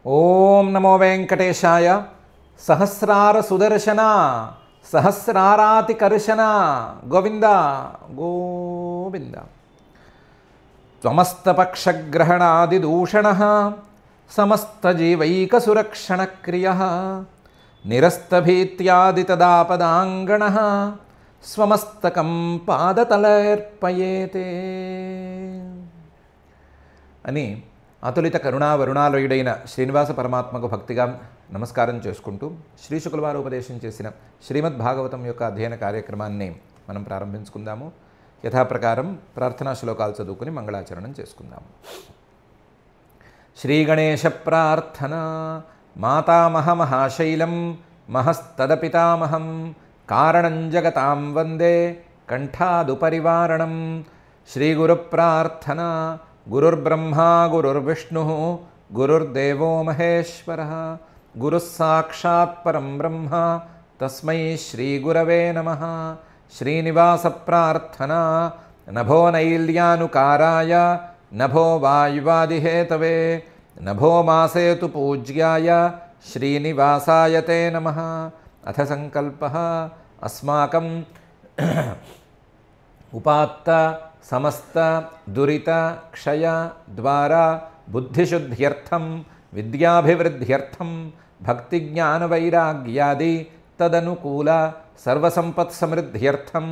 ఓం నమో వెంకటేశాయ. సహస్రార సుదర్శన సహస్రారాతి కర్షణ గోవింద గోవింద. త్వమస్తపక్షగ్రహణాదిదూషణ సమస్తజీవైకసురక్షణక్రియ నిరస్తభీత్యాదితదాపదాంగణ స్వమస్తకం పాదతలర్పయేతే అని అతులిత కరుణా వరుణాలయుడైన శ్రీనివాస పరమాత్మకు భక్తిగా నమస్కారం చేసుకుంటూ శ్రీ శుక్లవారు ఉపదేశం చేసిన శ్రీమద్ భాగవతం యొక్క అధ్యయన కార్యక్రమాన్ని మనం ప్రారంభించుకుందాము. యథాప్రకారం ప్రార్థనా శ్లోకాలు చదువుకుని మంగళాచరణం చేసుకుందాము. శ్రీ గణేశ ప్రార్థన. మాతామహ మహాశైలం మహస్తదపితామహం కారణం జగతాం వందే కంఠాదుపరివారణం. శ్రీ గురు ప్రార్థన. గురుర్బ్రహ్మా గురుర్విష్ణుః గురుర్దేవో మహేశ్వరః గురుః సాక్షాత్ పరం బ్రహ్మ తస్మై శ్రీ గురవే నమః. శ్రీనివాస ప్రార్థన. నభో నైల్యానుకారాయ నభో వాయువాదిహేతవే నభో మాసేతు పూజ్యాయ శ్రీనివాసాయ తే నమః. అథ సంకల్పః అస్మాకం ఉపాత్త సమస్త దురిత క్షయ ద్వారా బుద్ధిశుద్ధ్యర్థం విద్యాభివృద్ధ్యర్థం భక్తిజ్ఞానవైరాగ్యాది తదనుకూల సర్వసంపత్సమృద్ధ్యర్థం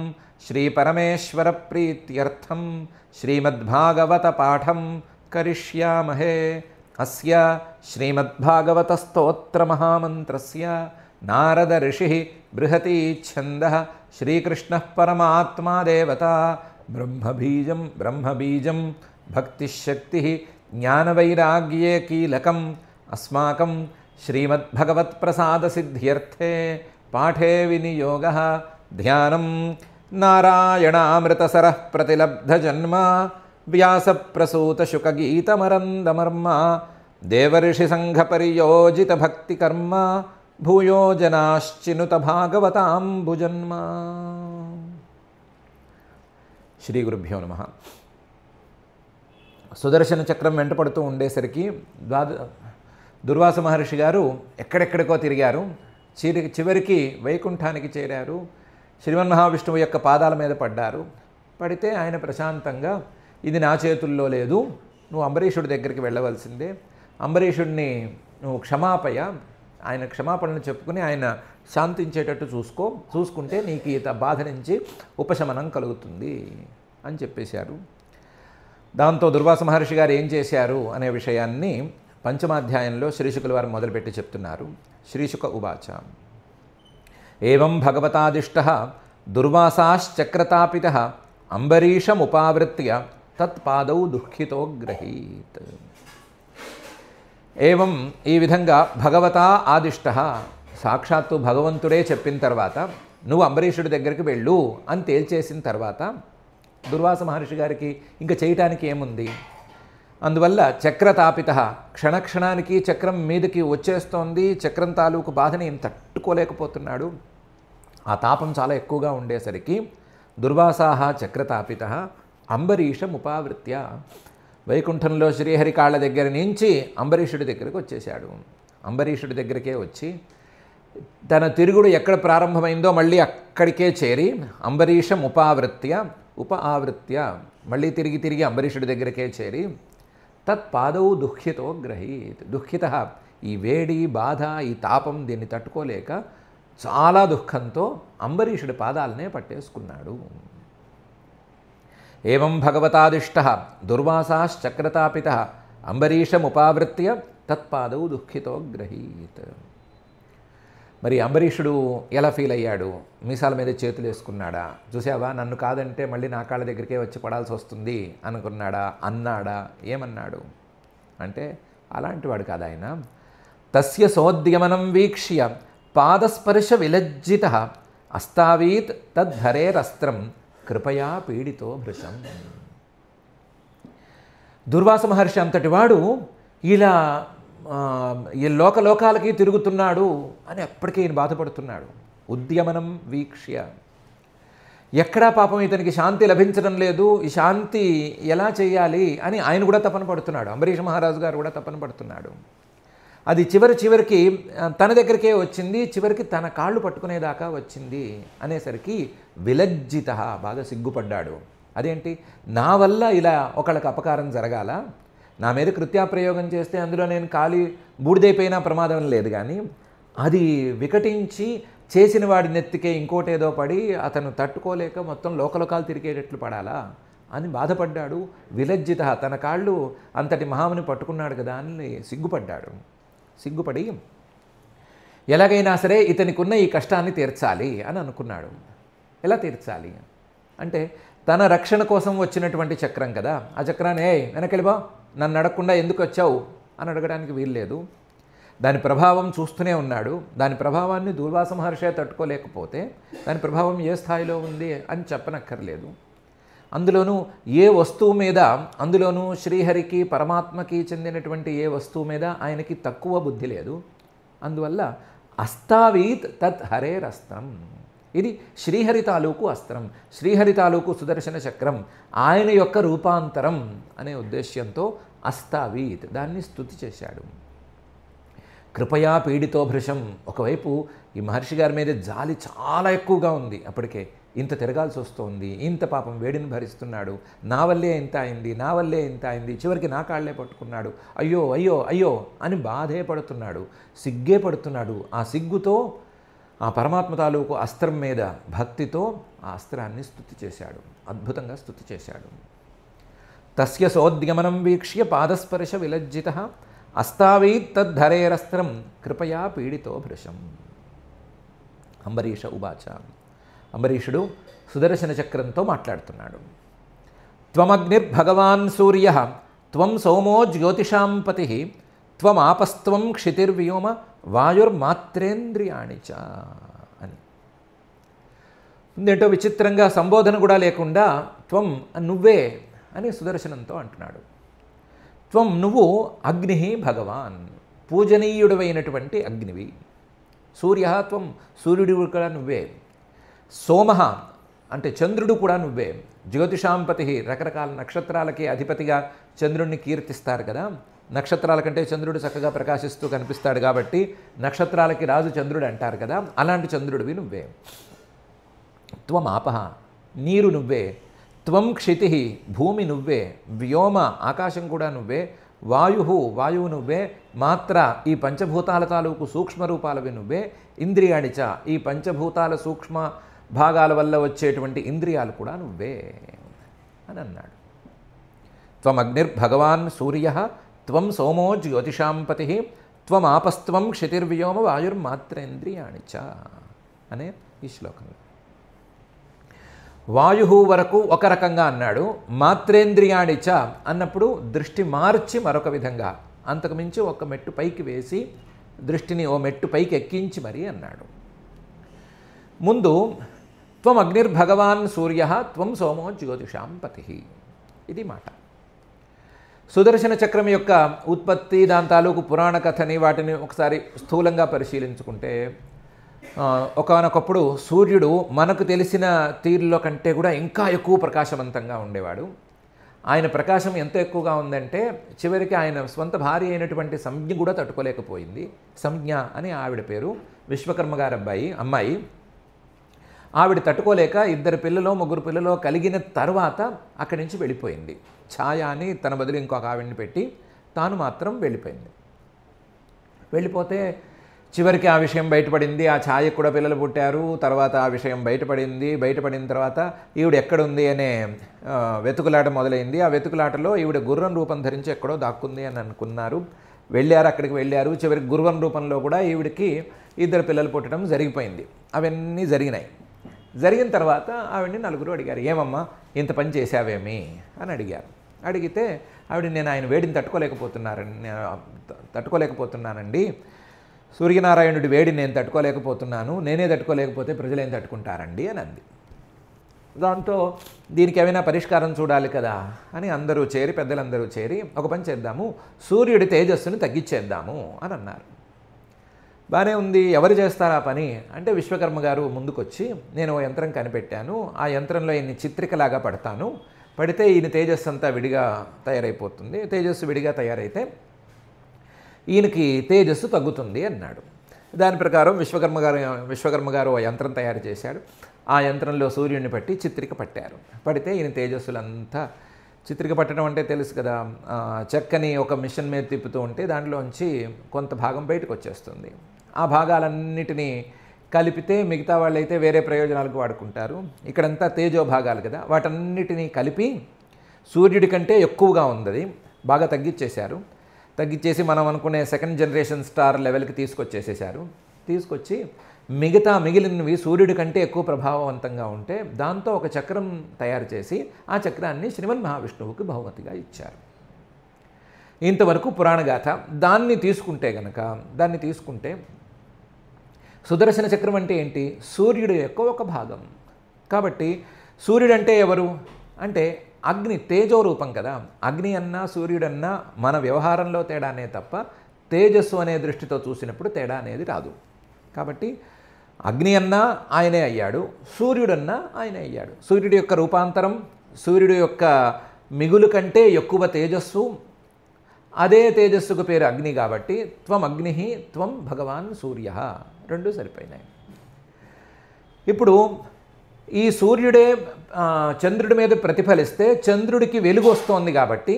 శ్రీ పరమేశ్వర ప్రీత్యర్థం శ్రీమద్భాగవత పాఠం కరిష్యామహే. అస్య శ్రీమద్భాగవత స్తోత్ర మహామంత్రస్య నారద ఋషిః బృహతి ఛందః శ్రీకృష్ణః పరమాత్మా దేవతా బ్రహ్మబీజం భక్తిశక్తి జ్ఞానవైరాగ్యే కీలకం. అస్మాకం శ్రీమద్భగవత్ప్రసాదసిద్ధ్యర్థే పాఠే వినియోగః ధ్యానం నారాయణామృతసరః ప్రతిలబ్ధజన్మ వ్యాసప్రసూతశుకగీతమరందమర్మ దేవర్షిసంఘపరియోజితభక్తికర్మ భూయో జనాశ్చినుత భాగవతాంబుజన్మ. శ్రీ గురుభ్యో నమః. సుదర్శన చక్రం వెంటపడుతూ ఉండేసరికి దుర్వాస మహర్షి గారు ఎక్కడెక్కడికో తిరిగారు. చివరికి వైకుంఠానికి చేరారు. శ్రీమన్మహావిష్ణువు యొక్క పాదాల మీద పడ్డారు. పడితే ఆయన ప్రశాంతంగా, ఇది నా చేతుల్లో లేదు, నువ్వు అంబరీషుడి దగ్గరికి వెళ్ళవలసిందే, అంబరీషుడిని నువ్వు క్షమాపయ, ఆయన క్షమాపణను చెప్పుకుని ఆయన శాంతించేటట్టు చూసుకుంటే నీకు ఈ బాధ నుంచి ఉపశమనం కలుగుతుంది అని చెప్పేశారు. దాంతో దుర్వాస మహర్షి గారు ఏం చేశారు అనే విషయాన్ని పంచమాధ్యాయంలో శ్రీశుకుల వారు మొదలుపెట్టి చెప్తున్నారు. శ్రీశుక ఉవాచ. ఏవం భగవతాదిష్టః దుర్వాసాశ్చక్రతాపితః అంబరీషముపావృత్య తత్పాదౌ దుఃఖితో గ్రహీత్. ఏవం, ఈ విధంగా భగవతా ఆదిష్టః, సాక్షాత్తు భగవంతుడే చెప్పిన తర్వాత నువ్వు అంబరీషుడి దగ్గరికి వెళ్ళు అని తేల్చేసిన తర్వాత దుర్వాస మహర్షి గారికి ఇంకా చేయటానికి ఏముంది? అందువల్ల చక్రతాపిత, క్షణక్షణానికి చక్రం మీదకి వచ్చేస్తోంది. చక్రం తాలూకు బాధని ఏం తట్టుకోలేకపోతున్నాడు. ఆ తాపం చాలా ఎక్కువగా ఉండేసరికి దుర్వాసాహ చక్రతాపిత అంబరీషముపావృత్య, వైకుంఠంలో శ్రీహరి కాళ్ళ దగ్గర నుంచి అంబరీషుడి దగ్గరికి వచ్చేశాడు. అంబరీషుడి దగ్గరికే వచ్చి తన తిరుగుడు ఎక్కడ ప్రారంభమైందో మళ్ళీ అక్కడికే చేరి అంబరీషముపావృత్య మళ్ళీ తిరిగి అంబరీషుడి దగ్గరికే చేరి తత్పాదౌ దుఃఖితో గ్రహీత్. దుఃఖిత, ఈ వేడి బాధ ఈ తాపం దీన్ని తట్టుకోలేక చాలా దుఃఖంతో అంబరీషుడి పాదాలనే పట్టేసుకున్నాడు. ఏవం భగవతాదిష్టః దుర్వాసాశ్చక్రతాపితః అంబరీషముపావృత్య తత్పాదౌ దుఃఖితో గ్రహీత్. మరి అంబరీషుడు ఎలా ఫీల్ అయ్యాడు? మీసాల మీద చేతులు వేసుకున్నాడా? చూసావా, నన్ను కాదంటే మళ్ళీ నా కాళ్ళ దగ్గరికే వచ్చి పడాల్సి వస్తుంది అనుకున్నాడా? అన్నాడా? ఏమన్నాడు అంటే అలాంటి వాడు కాదు ఆయన. తస్య సోద్యమనం వీక్ష్య పాదస్పర్శ విలజ్జితః అస్తావీత్ తద్ధరేరస్త్రం కృపయా పీడితో భృశం. దుర్వాస మహర్షి అంతటి వాడు ఇలా ఈ లోకాలకి తిరుగుతున్నాడు అని అప్పటికే ఈయన బాధపడుతున్నాడు. ఉద్యమనం వీక్ష్య, ఎక్కడా పాపం ఇతనికి శాంతి లభించడం లేదు, ఈ శాంతి ఎలా చేయాలి అని ఆయన కూడా తపన పడుతున్నాడు. అంబరీష మహారాజు గారు కూడా తపన పడుతున్నాడు. అది చివరికి తన దగ్గరికే వచ్చింది, చివరికి తన కాళ్ళు పట్టుకునేదాకా వచ్చింది అనేసరికి విలజ్జిత, బాగా సిగ్గుపడ్డాడు. అదేంటి, నా వల్ల ఇలా ఒకళ్ళకి అపకారం జరగాల, నా మీద కృత్యాప్రయోగం చేస్తే అందులో నేను కాలి బూడిదైపోయినా ప్రమాదం లేదు, కానీ అది వికటించి చేసిన వాడి నెత్తికే ఇంకోటేదో పడి అతను తట్టుకోలేక మొత్తం లోకలోకాలు తిరిగేటట్లు పడాలా అని బాధపడ్డాడు. విలజ్జిత, తన కాళ్ళు అంతటి మహాముని పట్టుకున్నాడు కదా అని సిగ్గుపడ్డాడు. సిగ్గుపడి ఎలాగైనా సరే ఇతనికున్న ఈ కష్టాన్ని తీర్చాలి అని అనుకున్నాడు. ఎలా తీర్చాలి అంటే, తన రక్షణ కోసం వచ్చినటువంటి చక్రం కదా, ఆ చక్రాన్ని వెనకెళ్ళిబా, నన్ను అడగకుండా ఎందుకు వచ్చావు అని అడగడానికి వీల్లేదు. దాని ప్రభావం చూస్తూనే ఉన్నాడు. దాని ప్రభావాన్ని దుర్వాస మహర్షి తట్టుకోలేకపోతే దాని ప్రభావం ఏ స్థాయిలో ఉంది అని చెప్పనక్కర్లేదు. అందులోనూ ఏ వస్తువు మీద, అందులోనూ శ్రీహరికి పరమాత్మకి చెందినటువంటి ఏ వస్తువు మీద ఆయనకి తక్కువ బుద్ధి లేదు. అందువల్ల అస్తావీత్ తత్ హరేరస్త్రం, ఇది శ్రీహరి తాలూకు అస్త్రం, శ్రీహరి తాలూకు సుదర్శన చక్రం, ఆయన యొక్క రూపాంతరం అనే ఉద్దేశ్యంతో అస్తావీత్ దాన్ని స్తుతి చేశాడు. కృపయా పీడితో భృశం, ఒకవైపు ఈ మహర్షి గారి మీద జాలి చాలా ఎక్కువగా ఉంది. అప్పటికే ఇంత తిరగాల్సి వస్తుంది, ఇంత పాపం వేడిని భరిస్తున్నాడు, నా వల్లే ఇంత అయింది, నా వల్లే ఇంత అయింది, చివరికి నా కాళ్లే పట్టుకున్నాడు, అయ్యో అయ్యో అయ్యో అని బాధే పడుతున్నాడు, సిగ్గే పడుతున్నాడు. ఆ సిగ్గుతో ఆ పరమాత్మ తాలూకు అస్త్రం మీద భక్తితో ఆ అస్త్రాన్ని స్తుతి చేశాడు, అద్భుతంగా స్తుతి చేశాడు. తస్య సోద్గమనం వీక్ష్య పాదస్పర్శ విలజ్జిత అస్తావీత్ తద్ధరేరస్త్రం కృపయా పీడితో భృశం. అంబరీష ఉవాచ, అంబరీషుడు సుదర్శన చక్రంతో మాట్లాడుతున్నాడు. త్వమగ్నిర్భగవాన్ సూర్య త్వం సోమో జ్యోతిషాం పతి త్వమాపస్త్వం క్షితిర్వ్యోమ వాయుర్మాత్రేంద్రియాణి చ అని. ఏంటో విచిత్రంగా సంబోధన కూడా లేకుండా త్వం నువ్వే అని సుదర్శనంతో అంటున్నాడు. త్వం నువ్వు అగ్ని భగవాన్, పూజనీయుడవైనటువంటి అగ్నివి. సూర్య త్వం, సూర్యుడు కూడా నువ్వే. సోమ అంటే చంద్రుడు కూడా నువ్వే. జ్యోతిషాంపతి, రకరకాల నక్షత్రాలకి అధిపతిగా చంద్రుడిని కీర్తిస్తారు కదా, నక్షత్రాల కంటే చంద్రుడు చక్కగా ప్రకాశిస్తూ కనిపిస్తాడు కాబట్టి నక్షత్రాలకి రాజు చంద్రుడు అంటారు కదా, అలాంటి చంద్రుడివి నువ్వే. త్వం ఆపహ, నీరు నువ్వే. త్వం క్షితి, భూమి నువ్వే. వ్యోమ, ఆకాశం కూడా నువ్వే. వాయువు నువ్వే. మాత్ర, ఈ పంచభూతాల తాలూకు సూక్ష్మ రూపాలవి నువ్వే. ఇంద్రియాణిచ, ఈ పంచభూతాల సూక్ష్మ భాగాల వల్ల వచ్చేటువంటి ఇంద్రియాలు కూడా నువ్వే అని అన్నాడు. త్వమగ్నిర్భగవాన్ సూర్య త్వం సోమో జ్యోతిషాంపతి త్వమాపస్త్వం క్షితిర్వ్యోమ వాయుర్మాత్రేంద్రియాణి చ అనే ఈ శ్లోకంలో వాయు వరకు ఒక రకంగా అన్నాడు, మాత్రేంద్రియాణి చ అన్నప్పుడు దృష్టి మార్చి మరొక విధంగా, అంతకుమించి ఒక మెట్టు పైకి వేసి దృష్టిని ఓ మెట్టు పైకి ఎక్కించి మరీ అన్నాడు. ముందు త్వం అగ్నిర్భగవాన్ సూర్య త్వం సోమో జ్యోతిషాంపతి, ఇది మాట. సుదర్శన చక్రం యొక్క ఉత్పత్తి, దాని తాలూకు పురాణ కథని వాటిని ఒకసారి స్థూలంగా పరిశీలించుకుంటే, ఒకానొకప్పుడు సూర్యుడు మనకు తెలిసిన తీరులో కంటే కూడా ఇంకా ఎక్కువ ప్రకాశవంతంగా ఉండేవాడు. ఆయన ప్రకాశం ఎంత ఎక్కువగా ఉందంటే చివరికి ఆయన స్వంత భార్య అయినటువంటి సంజ్ఞ కూడా తట్టుకోలేకపోయింది. సంజ్ఞ అని ఆవిడ పేరు, విశ్వకర్మ గారి అమ్మాయి. ఆవిడ తట్టుకోలేక 2 పిల్లలో 3 పిల్లలో కలిగిన తర్వాత అక్కడి నుంచి వెళ్ళిపోయింది. ఛాయ అని తన బదులు ఇంకొక ఆవిడని పెట్టి తాను మాత్రం వెళ్ళిపోయింది. వెళ్ళిపోతే చివరికి ఆ విషయం బయటపడింది. ఆ ఛాయకు కూడా పిల్లలు పుట్టారు. తర్వాత ఆ విషయం బయటపడిన తర్వాత ఈవిడ ఎక్కడుంది అనే వెతుకులాట మొదలైంది. ఆ వెతుకులాటలో ఈవిడ గుర్రం రూపం ధరించి ఎక్కడో దాక్కుంది అని అనుకున్నారు. అక్కడికి వెళ్ళారు. చివరికి గుర్రం రూపంలో కూడా ఈవిడికి 2 పిల్లలు పుట్టడం జరిగిపోయింది. అవన్నీ జరిగిన తర్వాత ఆవిడని నలుగురు అడిగారు, ఏమమ్మా ఇంత పని చేశావేమి అని అడిగారు. అడిగితే ఆవిడ, నేను ఆయన వేడిని తట్టుకోలేకపోతున్నానండి, సూర్యనారాయణుడి వేడి నేను తట్టుకోలేకపోతున్నాను, నేనే తట్టుకోలేకపోతే ప్రజలు ఏం తట్టుకుంటారండి అని అంది. దాంతో దీనికి ఏమైనా పరిష్కారం చూడాలి కదా అని పెద్దలందరూ చేరి ఒక పని చేద్దాము, సూర్యుడి తేజస్సును తగ్గించేద్దాము అని అన్నారు. బాగానే ఉంది, ఎవరు చేస్తారు ఆ పని అంటే విశ్వకర్మ గారు ముందుకొచ్చి, నేను ఓ యంత్రం కనిపెట్టాను, ఆ యంత్రంలో ఈయన్ని చిత్రికలాగా పడతాను, పడితే ఈయన తేజస్సు అంతా విడిగా తయారైపోతుంది. తేజస్సు విడిగా తయారైతే ఈయనకి తేజస్సు తగ్గుతుంది అన్నాడు. దాని ప్రకారం విశ్వకర్మ గారు ఓ యంత్రం తయారు చేశాడు. ఆ యంత్రంలో సూర్యుడిని పట్టి చిత్రిక పట్టారు. పడితే ఈయన తేజస్సులంతా, చిత్రిక పట్టడం అంటే తెలుసు కదా, చెక్కని ఒక మిషన్ మీద తిప్పుతూ ఉంటే దాంట్లోంచి కొంత భాగం బయటకు వచ్చేస్తుంది. ఆ భాగాలన్నిటినీ కలిపితే మిగతా వాళ్ళైతే వేరే ప్రయోజనాలకు వాడుకుంటారు. ఇక్కడంతా తేజో భాగాలు కదా, వాటన్నిటినీ కలిపి సూర్యుడి కంటే ఎక్కువగా ఉంది, బాగా తగ్గించేసి మనం అనుకునే సెకండ్ జనరేషన్ స్టార్ లెవెల్కి తీసుకొచ్చేసేసారు. తీసుకొచ్చి మిగిలినవి సూర్యుడి కంటే ఎక్కువ ప్రభావవంతంగా ఉంటే దాంతో ఒక చక్రం తయారు చేసి ఆ చక్రాన్ని శ్రీమన్ మహావిష్ణువుకి బహుమతిగా ఇచ్చారు. ఇంతవరకు పురాణగాథ. దాన్ని తీసుకుంటే సుదర్శన చక్రం అంటే ఏంటి? సూర్యుడు యొక్క ఒక భాగం. కాబట్టి సూర్యుడు అంటే ఎవరు అంటే అగ్ని, తేజో రూపం కదా. అగ్ని అన్నా సూర్యుడన్నా మన వ్యవహారంలో తేడానే తప్ప తేజస్సు అనే దృష్టితో చూసినప్పుడు తేడా అనేది రాదు. కాబట్టి అగ్ని అన్నా ఆయనే అయ్యాడు, సూర్యుడన్నా ఆయనే అయ్యాడు. సూర్యుడి యొక్క రూపాంతరం, సూర్యుడి యొక్క మిగులు కంటే ఎక్కువ తేజస్సు, అదే తేజస్సుకు పేరు అగ్ని. కాబట్టి త్వం అగ్ని త్వం భగవాన్ సూర్య, రెండు సరిపోయినాయి. ఇప్పుడు ఈ సూర్యుడే చంద్రుడి మీద ప్రతిఫలిస్తే చంద్రుడికి వెలుగు వస్తోంది. కాబట్టి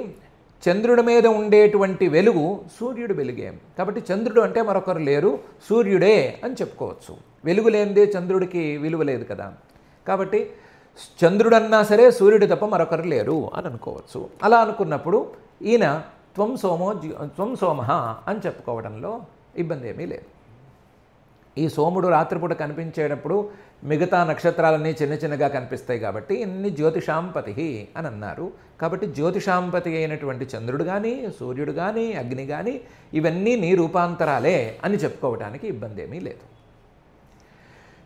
చంద్రుడి మీద ఉండేటువంటి వెలుగు సూర్యుడు వెలుగే. కాబట్టి చంద్రుడు అంటే మరొకరు లేరు, సూర్యుడే అని చెప్పుకోవచ్చు. వెలుగు లేనిదే చంద్రుడికి విలువ లేదు కదా. కాబట్టి చంద్రుడన్నా సరే సూర్యుడు తప్ప మరొకరు లేరు అని అనుకోవచ్చు. అలా అనుకున్నప్పుడు ఈయన త్వం సోమః అని చెప్పుకోవడంలో ఇబ్బంది ఏమీ లేదు. ఈ సోముడు రాత్రిపూట కనిపించేటప్పుడు మిగతా నక్షత్రాలన్నీ చిన్నగా కనిపిస్తాయి కాబట్టి ఇన్ని జ్యోతిషాంపతి అని అన్నారు. కాబట్టి జ్యోతిషాంపతి అయినటువంటి చంద్రుడు కానీ, సూర్యుడు కానీ, అగ్ని కానీ ఇవన్నీ నీ రూపాంతరాలే అని చెప్పుకోవడానికి ఇబ్బంది ఏమీ లేదు.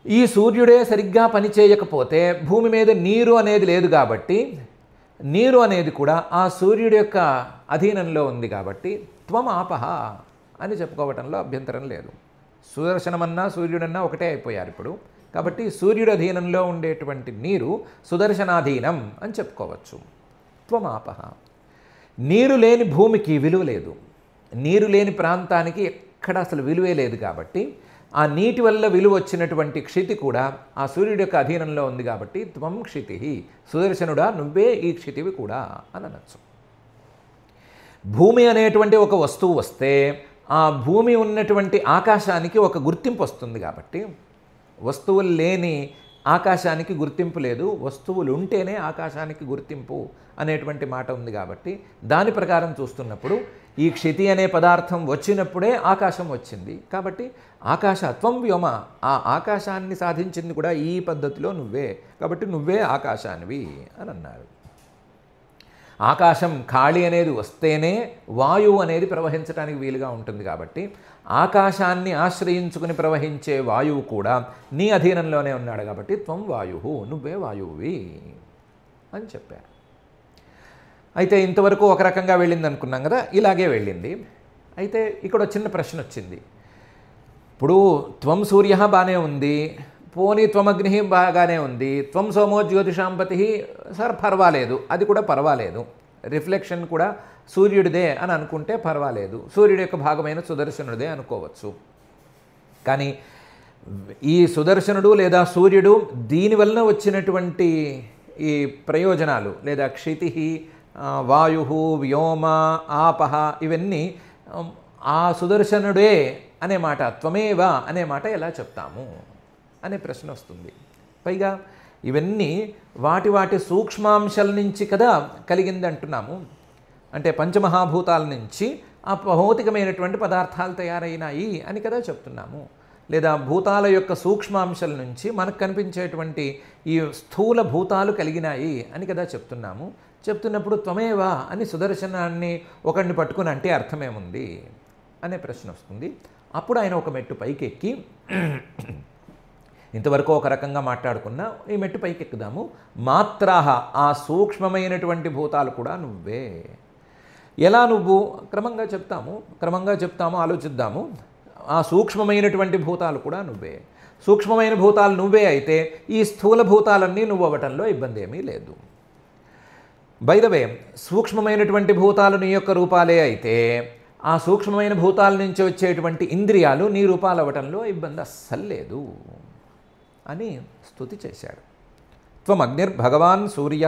ఈ సూర్యుడే సరిగ్గా పనిచేయకపోతే భూమి మీద నీరు అనేది లేదు. కాబట్టి నీరు అనేది కూడా ఆ సూర్యుడి యొక్క అధీనంలో ఉంది. కాబట్టి త్వం ఆపహ అని చెప్పుకోవటంలో అభ్యంతరం లేదు. సుదర్శనమన్నా సూర్యుడన్నా ఒకటే అయిపోయారు ఇప్పుడు. కాబట్టి సూర్యుడి అధీనంలో ఉండేటువంటి నీరు సుదర్శనాధీనం అని చెప్పుకోవచ్చు. త్వమాపహ. నీరు లేని భూమికి విలువ లేదు, నీరు లేని ప్రాంతానికి ఎక్కడ అసలు విలువే లేదు. కాబట్టి ఆ నీటి వల్ల విలువ వచ్చినటువంటి క్షితి కూడా ఆ సూర్యుడి యొక్క అధీనంలో ఉంది. కాబట్టి త్వం క్షితి, సుదర్శనుడా నువ్వే ఈ క్షితివి కూడా అని అనొచ్చు. భూమి అనేటువంటి ఒక వస్తువు వస్తే ఆ భూమి ఉన్నటువంటి ఆకాశానికి ఒక గుర్తింపు వస్తుంది. కాబట్టి వస్తువులు లేని ఆకాశానికి గుర్తింపు లేదు, వస్తువులు ఉంటేనే ఆకాశానికి గుర్తింపు అనేటువంటి మాట ఉంది. కాబట్టి దాని ప్రకారం చూస్తున్నప్పుడు ఈ క్షితి అనే పదార్థం వచ్చినప్పుడే ఆకాశం వచ్చింది. కాబట్టి ఆకాశత్వం వ్యోమ, ఆ ఆకాశాన్ని సాధించింది కూడా ఈ పద్ధతిలో నువ్వే. కాబట్టి నువ్వే ఆకాశానివి అని అన్నారు. ఆకాశం ఖాళీ అనేది వస్తేనే వాయువు అనేది ప్రవహించడానికి వీలుగా ఉంటుంది. కాబట్టి ఆకాశాన్ని ఆశ్రయించుకుని ప్రవహించే వాయువు కూడా నీ అధీనంలోనే ఉన్నాడు. కాబట్టి త్వం వాయువు, నువ్వే వాయువువి అని చెప్పారు. అయితే ఇంతవరకు ఒక రకంగా వెళ్ళింది అనుకున్నాం కదా, ఇలాగే వెళ్ళింది. అయితే ఇక్కడ చిన్న ప్రశ్న వచ్చింది. ఇప్పుడు త్వం సూర్య బాగానే ఉంది, పోనీ త్వమగ్ని బాగానే ఉంది, త్వం సోమో జ్యోతిషాంపతి సార్ పర్వాలేదు, అది కూడా పర్వాలేదు, రిఫ్లెక్షన్ కూడా సూర్యుడిదే అని అనుకుంటే పర్వాలేదు, సూర్యుడి యొక్క భాగమైన సుదర్శనుడిదే అనుకోవచ్చు. కానీ ఈ సుదర్శనుడు లేదా సూర్యుడు దీనివల్ల వచ్చినటువంటి ఈ ప్రయోజనాలు లేదా క్షితి, వాయు, వ్యోమ, ఆపహ ఇవన్నీ ఆ సుదర్శనుడే అనే మాట, త్వమేవ అనే మాట ఎలా చెప్తాము అనే ప్రశ్న వస్తుంది. పైగా ఇవన్నీ వాటి సూక్ష్మాంశాల నుంచి కదా కలిగింది అంటున్నాము. అంటే పంచమహాభూతాల నుంచి ఆ భౌతికమైనటువంటి పదార్థాలు తయారైనాయి అని కదా చెప్తున్నాము. లేదా భూతాల యొక్క సూక్ష్మాంశాల నుంచి మనకు కనిపించేటువంటి ఈ స్థూల భూతాలు కలిగినాయి అని కదా చెప్తున్నాము. చెప్తున్నప్పుడు త్వమేవా అని సుదర్శనాన్ని ఒకరిని పట్టుకుని అంటే అర్థమేముంది అనే ప్రశ్న వస్తుంది. అప్పుడు ఆయన ఒక మెట్టు పైకెక్కి, ఇంతవరకు ఒక రకంగా మాట్లాడుకున్నా, ఈ మెట్టు పైకి ఎక్కుదాము. మాత్రాహ, ఆ సూక్ష్మమైనటువంటి భూతాలు కూడా నువ్వే. ఎలా నువ్వు? క్రమంగా చెప్తాము, ఆలోచిద్దాము. ఆ సూక్ష్మమైనటువంటి భూతాలు కూడా నువ్వే. సూక్ష్మమైన భూతాలు నువ్వే అయితే ఈ స్థూల భూతాలన్నీ నువ్వు అవ్వటంలో ఇబ్బంది ఏమీ లేదు. బై ద వే, సూక్ష్మమైనటువంటి భూతాలు నీ యొక్క రూపాలే అయితే ఆ సూక్ష్మమైన భూతాల నుంచి వచ్చేటువంటి ఇంద్రియాలు నీ రూపాలు అవ్వటంలో ఇబ్బంది అస్సలు లేదు అని స్తుతి చేశాడు. త్వం అగ్నిర్భగవాన్ సూర్య,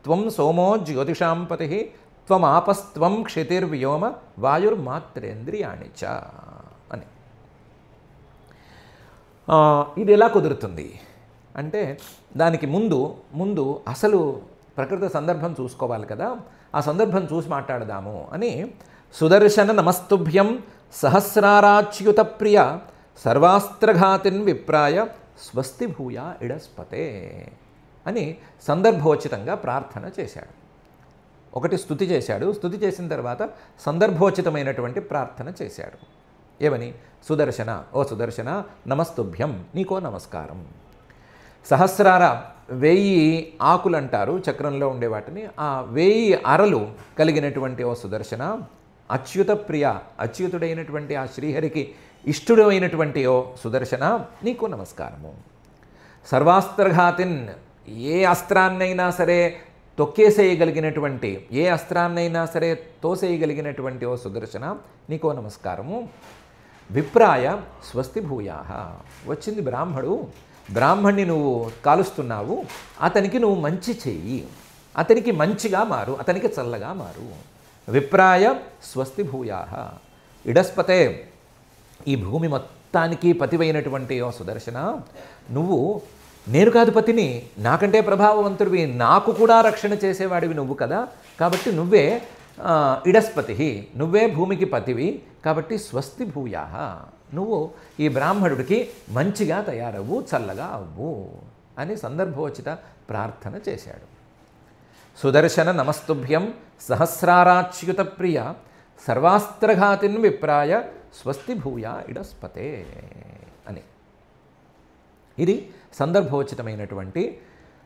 త్వం సోమో జ్యోతిషాంపతి, త్వమాపస్త్వం క్షితిర్వ్యోమ వాయుర్మాత్రేంద్రియాణి చ అని. ఇది ఎలా కుదురుతుంది అంటే దానికి ముందు అసలు ప్రకృతి సందర్భం చూసుకోవాలి కదా. ఆ సందర్భం చూసి మాట్లాడదాము అని సుదర్శన నమస్తుభ్యం సహస్రారాచ్యుత ప్రియ సర్వాస్త్రఘాతిన్ విప్రాయ స్వస్తి భూయ ఇడస్పతే అని సందర్భోచితంగా ప్రార్థన చేశాడు. ఒకటి స్తుతి చేశాడు. స్తుతి చేసిన తర్వాత సందర్భోచితమైనటువంటి ప్రార్థన చేశాడు. ఏమని? సుదర్శన, ఓ సుదర్శన, నమస్తుభ్యం, నీకో నమస్కారం. సహస్రార 1000 ఆకులు అంటారు చక్రంలో ఉండే వాటిని. ఆ 1000 అరలు కలిగినటువంటి ఓ సుదర్శన, అచ్యుత ప్రియ, అచ్యుతుడైనటువంటి ఆ శ్రీహరికి ఇష్టుడు అయినటువంటి ఓ సుదర్శన, నీకు నమస్కారము. సర్వాస్త్రఘాతిన్, ఏ అస్త్రాన్నైనా సరే తొక్కేసేయగలిగినటువంటి, ఏ అస్త్రాన్నైనా సరే తోసేయగలిగినటువంటి ఓ సుదర్శన, నీకో నమస్కారము. విప్రాయ స్వస్తి భూయా, వచ్చింది బ్రాహ్మణ్ణి నువ్వు కాలుస్తున్నావు, అతనికి నువ్వు మంచి చెయ్యి, అతనికి మంచిగా మారు, అతనికి చల్లగా మారు. విప్రాయ స్వస్తి భూయా ఇడస్పతే, ఈ భూమి మొత్తానికి పతివైనటువంటి ఓ సుదర్శన, నువ్వు నేను కాదు పతిని, నాకంటే ప్రభావవంతుడివి, నాకు కూడా రక్షణ చేసేవాడివి నువ్వు కదా, కాబట్టి నువ్వే ఇడస్పతి, నువ్వే భూమికి పతివి, కాబట్టి స్వస్తి భూయా, నువ్వు ఈ బ్రాహ్మణుడికి మంచిగా తయారవు, చల్లగా అవ్వు అని సందర్భోచిత ప్రార్థన చేశాడు. సుదర్శన నమస్తుభ్యం సహస్రారాచ్యుత ప్రియ సర్వాస్త్రఘాతిన్ విప్రాయ స్వస్తి భూయా ఇడస్పతే అని. ఇది సందర్భోచితమైనటువంటి,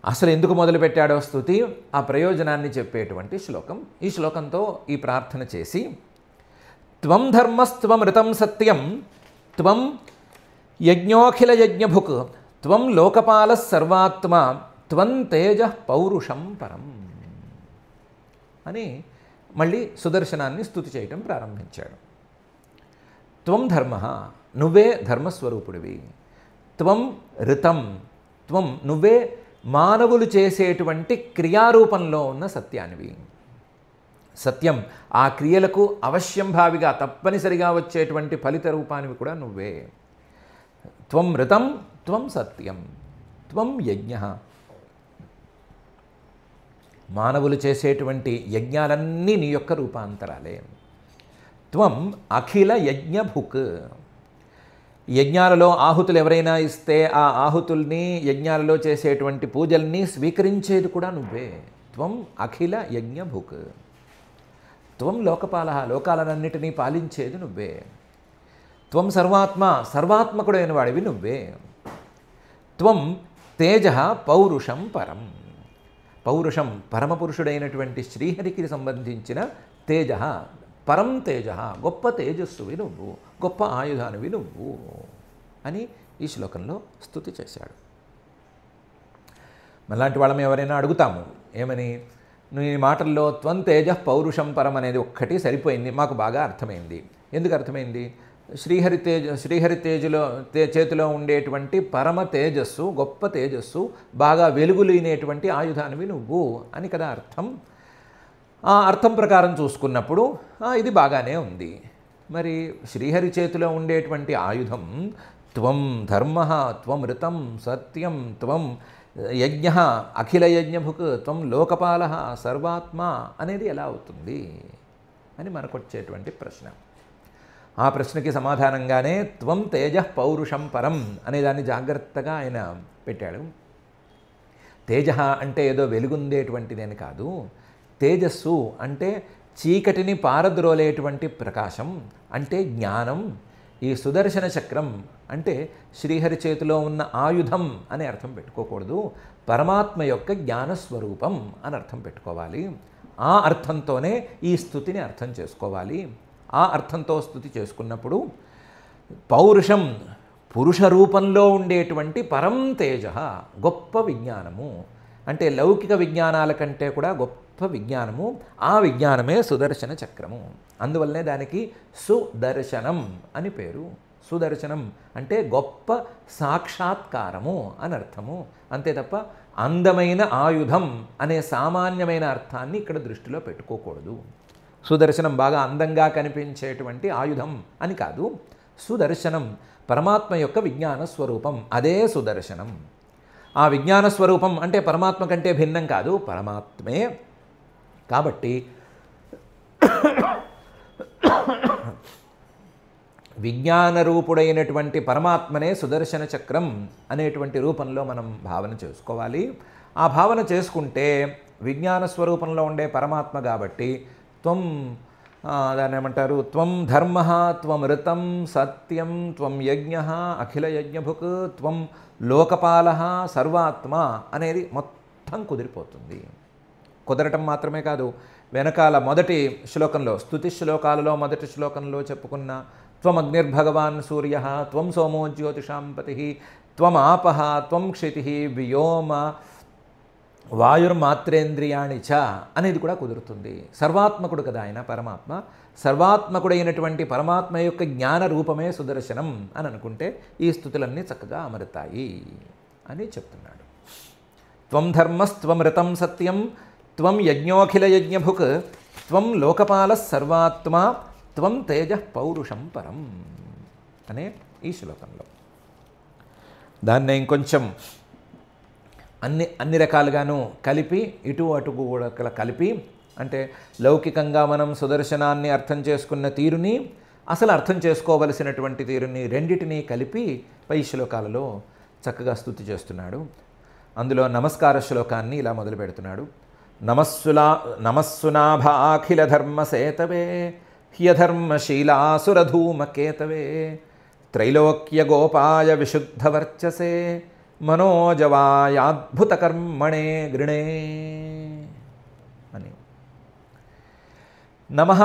అసలు ఎందుకు మొదలుపెట్టాడో స్తుతి, ఆ ప్రయోజనాన్ని చెప్పేటువంటి శ్లోకం. ఈ శ్లోకంతో ఈ ప్రార్థన చేసి, త్వం ధర్మస్త్వమృతం సత్యం, త్వం యజ్ఞోఖిల యజ్ఞభుక్, త్వం లోకపాల సర్వాత్మ, త్వం తేజ పౌరుషం పరం అని మళ్ళీ సుదర్శనాన్ని స్తుతి చేయటం ప్రారంభించాడు. త్వం ధర్మ, నువ్వే ధర్మస్వరూపుడివి. త్వం ఋతం, త్వం నువ్వే మానవులు చేసేటువంటి క్రియారూపంలో ఉన్న సత్యానివి. సత్యం, ఆ క్రియలకు అవశ్యం భావిగా తప్పనిసరిగా వచ్చేటువంటి ఫలిత రూపానివి కూడా నువ్వే. త్వం ఋతం, త్వం సత్యం, త్వం యజ్ఞ, మానవులు చేసేటువంటి యజ్ఞాలన్నీ నీ యొక్క రూపాంతరాలే. త్వం అఖిల యజ్ఞభుక్, యజ్ఞాలలో ఆహుతులు ఎవరైనా ఇస్తే ఆ ఆహుతుల్ని, యజ్ఞాలలో చేసేటువంటి పూజల్ని స్వీకరించేది కూడా నువ్వే. త్వం అఖిల యజ్ఞభుక్, త్వం లోకపాల, లోకాలన్నిటినీ పాలించేది నువ్వే. త్వం సర్వాత్మ, సర్వాత్మకుడైన వాడివి నువ్వే. త్వం తేజ పౌరుషం పరం, పౌరుషం పరమపురుషుడైనటువంటి శ్రీహరికి సంబంధించిన తేజ, పరం తేజ, గొప్ప తేజస్సువి నువ్వు, గొప్ప ఆయుధానివి నువ్వు అని ఈ శ్లోకంలో స్తుతి చేశాడు. మళ్ళాంటి వాళ్ళని ఎవరైనా అడుగుతాము, ఏమని, నీ మాటల్లో త్వం తేజ పౌరుషం పరం అనేది ఒక్కటి సరిపోయింది, మాకు బాగా అర్థమైంది. ఎందుకు అర్థమైంది? శ్రీహరి చేతిలో ఉండేటువంటి పరమ తేజస్సు, గొప్ప తేజస్సు, బాగా వెలుగులేనేటువంటి ఆయుధానివి నువ్వు అని కదా అర్థం. ఆ అర్థం ప్రకారం చూసుకున్నప్పుడు ఇది బాగానే ఉంది. మరి శ్రీహరి చేతిలో ఉండేటువంటి ఆయుధం త్వం ధర్మ, త్వం ఋతం సత్యం, త్వం యజ్ఞ అఖిల యజ్ఞభుక్, త్వం లోకపాల సర్వాత్మ అనేది ఎలా అవుతుంది అని మనకొచ్చేటువంటి ప్రశ్న. ఆ ప్రశ్నకి సమాధానంగానే త్వం తేజ పౌరుషం పరం అనేదాన్ని జాగ్రత్తగా ఆయన పెట్టాడు. తేజ అంటే ఏదో వెలుగుందేటువంటిదని కాదు. తేజస్సు అంటే చీకటిని పారద్రోలేటువంటి ప్రకాశం, అంటే జ్ఞానం. ఈ సుదర్శన చక్రం అంటే శ్రీహరి చేతిలో ఉన్న ఆయుధం అని అర్థం పెట్టుకోకూడదు, పరమాత్మ యొక్క జ్ఞానస్వరూపం అని అర్థం పెట్టుకోవాలి. ఆ అర్థంతోనే ఈ స్తుతిని అర్థం చేసుకోవాలి. ఆ అర్థంతో స్తుతి చేసుకున్నప్పుడు పౌరుషం, పురుష రూపంలో ఉండేటువంటి పరం తేజ, గొప్ప విజ్ఞానము, అంటే లౌకిక విజ్ఞానాల కంటే కూడా గొప్ప విజ్ఞానము. ఆ విజ్ఞానమే సుదర్శన చక్రము. అందువల్లనే దానికి సుదర్శనం అని పేరు. సుదర్శనం అంటే గొప్ప సాక్షాత్కారము అని అర్థము. అంతే తప్ప అందమైన ఆయుధం అనే సామాన్యమైన అర్థాన్ని ఇక్కడ దృష్టిలో పెట్టుకోకూడదు. సుదర్శనం బాగా అందంగా కనిపించేటువంటి ఆయుధం అని కాదు. సుదర్శనం పరమాత్మ యొక్క విజ్ఞాన స్వరూపం, అదే సుదర్శనం. ఆ విజ్ఞాన స్వరూపం అంటే పరమాత్మ కంటే భిన్నం కాదు, పరమాత్మే. కాబట్టి విజ్ఞాన రూపుడైనటువంటి పరమాత్మనే సుదర్శన చక్రం అనేటువంటి రూపంలో మనం భావన చేసుకోవాలి. ఆ భావన చేసుకుంటే విజ్ఞాన స్వరూపంలో ఉండే పరమాత్మ కాబట్టి త్వం దాన్ని ఏమంటారు, త్వం ధర్మ, త్వం ఋతం సత్యం, త్వం యజ్ఞ అఖిల యజ్ఞభుక్, త్వం లోకపాల సర్వాత్మ అనేది మొత్తం కుదిరిపోతుంది. కుదరటం మాత్రమే కాదు, వెనకాల మొదటి శ్లోకంలో, స్తుతి శ్లోకాలలో మొదటి శ్లోకంలో చెప్పుకున్న త్వం అగ్నిర్భగవాన్ సూర్య, త్వం సోమో జ్యోతిషాంపతి, త్వం ఆపః, త్వం క్షితి వ్యోమ వాయుర్మాత్రేంద్రియాణి చ అనేది కూడా కుదురుతుంది. సర్వాత్మకుడు కదా ఆయన పరమాత్మ. సర్వాత్మకుడైనటువంటి పరమాత్మ యొక్క జ్ఞాన రూపమే సుదర్శనం అని అనుకుంటే ఈ స్థుతులన్నీ చక్కగా అమరుతాయి అని చెప్తున్నాడు. త్వం ధర్మస్త్వం ఋతం సత్యం, త్వం యజ్ఞోఖిల యజ్ఞభుక్, త్వం లోకపాల సర్వాత్మ, త్వం తేజ పౌరుషం పరం అనే ఈ శ్లోకంలో. దాన్ని ఇంకొంచెం అన్ని రకాలుగాను కలిపి, ఇటు అటు కూడా కలిపి, అంటే లౌకికంగా మనం సుదర్శనాన్ని అర్థం చేసుకున్న తీరుని, అసలు అర్థం చేసుకోవలసినటువంటి తీరుని రెండిటినీ కలిపి పై శ్లోకాలలో చక్కగా స్తుతి చేస్తున్నాడు. అందులో నమస్కార శ్లోకాన్ని ఇలా మొదలు పెడుతున్నాడు. నమస్సునాభాఖిల ధర్మసేతవే, హ్యధర్మశీలాసురధూమకేతవే, త్రైలోక్య గోపాయ విశుద్ధవర్చసే, మనోజవాయాద్భుత కర్మణే గృణే అని. నమః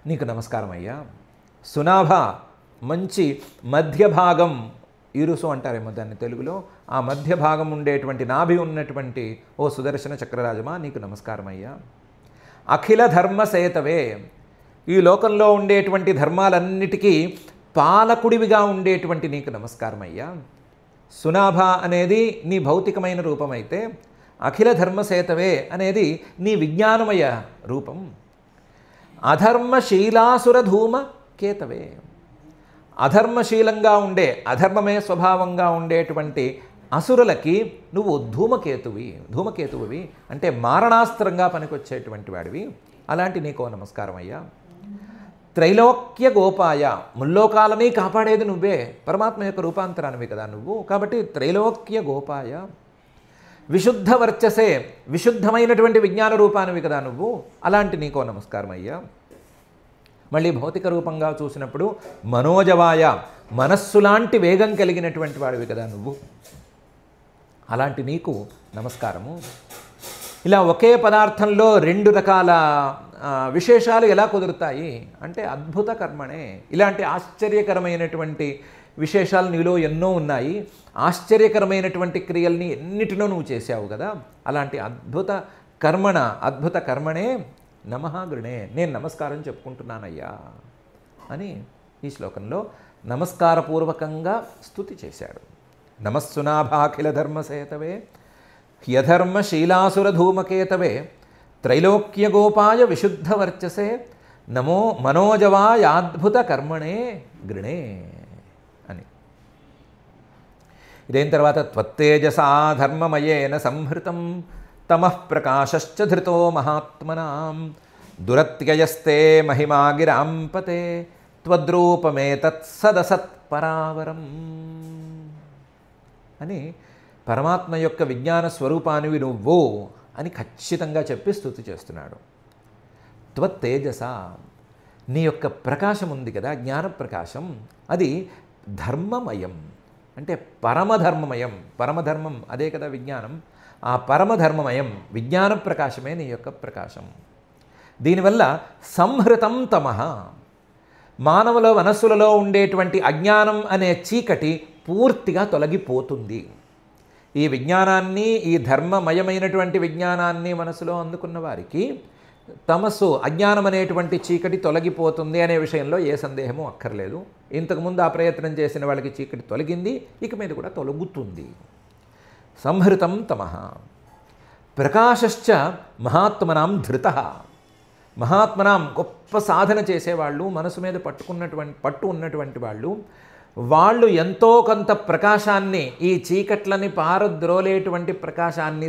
నీకు నమస్కారం అయ్యా. సునాభ మంచి మధ్య భాగం, ఇరుసు అంటారేమో దాన్ని తెలుగులో, ఆ మధ్య భాగం ఉండేటువంటి నాభి ఉన్నటువంటి ఓ సుదర్శన చక్రరాజమా నీకు నమస్కారం అయ్యా. అఖిల ధర్మసేతవే, ఈ లోకంలో ఉండేటువంటి ధర్మాలన్నిటికీ పాలకుడివిగా ఉండేటువంటి నీకు నమస్కారం అయ్యా. సునాభ అనేది నీ భౌతికమైన రూపమైతే, అఖిల ధర్మసేతవే అనేది నీ విజ్ఞానమయ రూపం. అధర్మశీలాసురధూమ కేతవే, అధర్మశీలంగా ఉండే, అధర్మమే స్వభావంగా ఉండేటువంటి అసురులకి నువ్వు ధూమకేతువువి అంటే మారణాస్త్రంగా పనికొచ్చేటువంటి వాడివి. అలాంటి నీకో నమస్కారం అయ్యా. త్రైలోక్య గోపాయ, ముల్లోకాలని కాపాడేది నువ్వే, పరమాత్మ యొక్క రూపాంతరానివి కదా నువ్వు. కాబట్టి త్రైలోక్య గోపాయ, విశుద్ధ వర్చసే, విశుద్ధమైనటువంటి విజ్ఞాన రూపానివి కదా నువ్వు. అలాంటి నీకో నమస్కారం అయ్యా. మళ్ళీ భౌతిక రూపంగా చూసినప్పుడు మనోజవాయ, మనస్సులాంటి వేగం కలిగినటువంటి వాడివి కదా నువ్వు. అలాంటి నీకు నమస్కారము. ఇలా ఒకే పదార్థంలో రెండు రకాల విశేషాలు ఎలా కుదురుతాయి అంటే అద్భుత కర్మణే. ఇలాంటి ఆశ్చర్యకరమైనటువంటి విశేషాలు నీలో ఎన్నో ఉన్నాయి. ఆశ్చర్యకరమైనటువంటి క్రియల్ని ఎన్నిటినో నువ్వు చేశావు కదా. అలాంటి అద్భుత కర్మణే నమః గృణే, నేను నమస్కారం చెప్పుకుంటున్నానయ్యా అని ఈ శ్లోకంలో నమస్కారపూర్వకంగా స్తుతి చేశాడు. నమస్సునాభాఖిల ధర్మసేతవే, హ్యధర్మశీలాసురధూమకేతవే, త్రైలోక్యగోపాయ విశుద్ధవర్చసే, నమో మనోజవాయాద్భుత కర్మణే గృణే అని. ఇదైన తర్వాత త్వత్తేజసా ధర్మమయేన సంహృతం, తమః ప్రకాశశ్చ ధృతో మహాత్మనాం, దురత్యయస్తే మహిమా గిరాంపతే, త్వద్రూపమేతత్సదసత్పరావరం అని పరమాత్మ యొక్క విజ్ఞాన స్వరూపానివి నువ్వు అని ఖచ్చితంగా చెప్పి స్తుతి చేస్తున్నాడు. త్వత్తేజస, నీ యొక్క ప్రకాశం ఉంది కదా, జ్ఞాన ప్రకాశం, అది ధర్మమయం అంటే పరమధర్మమయం. పరమధర్మం అదే కదా విజ్ఞానం. ఆ పరమధర్మమయం విజ్ఞాన ప్రకాశమే నీ యొక్క ప్రకాశం. దీనివల్ల సంహృతం తమః, మానవుల మనస్సులలో ఉండేటువంటి అజ్ఞానం అనే చీకటి పూర్తిగా తొలగిపోతుంది. ఈ విజ్ఞానాన్ని, ఈ ధర్మమయమైనటువంటి విజ్ఞానాన్ని మనసులో అందుకున్న వారికి తమస్సు, అజ్ఞానం అనేటువంటి చీకటి తొలగిపోతుంది అనే విషయంలో ఏ సందేహము అక్కర్లేదు. ఇంతకుముందు ఆ ప్రయత్నం చేసిన వాళ్ళకి చీకటి తొలగింది, ఇక మీద కూడా తొలగుతుంది. సంహృతం తమః ప్రకాశశ్చ మహాత్మనాం ధృతః. మహాత్మనాం గొప్ప సాధన చేసేవాళ్ళు, మనసు మీద పట్టు ఉన్నటువంటి వాళ్ళు ఎంతో కొంత ప్రకాశాన్ని, ఈ చీకట్లని పారద్రోలేటువంటి ప్రకాశాన్ని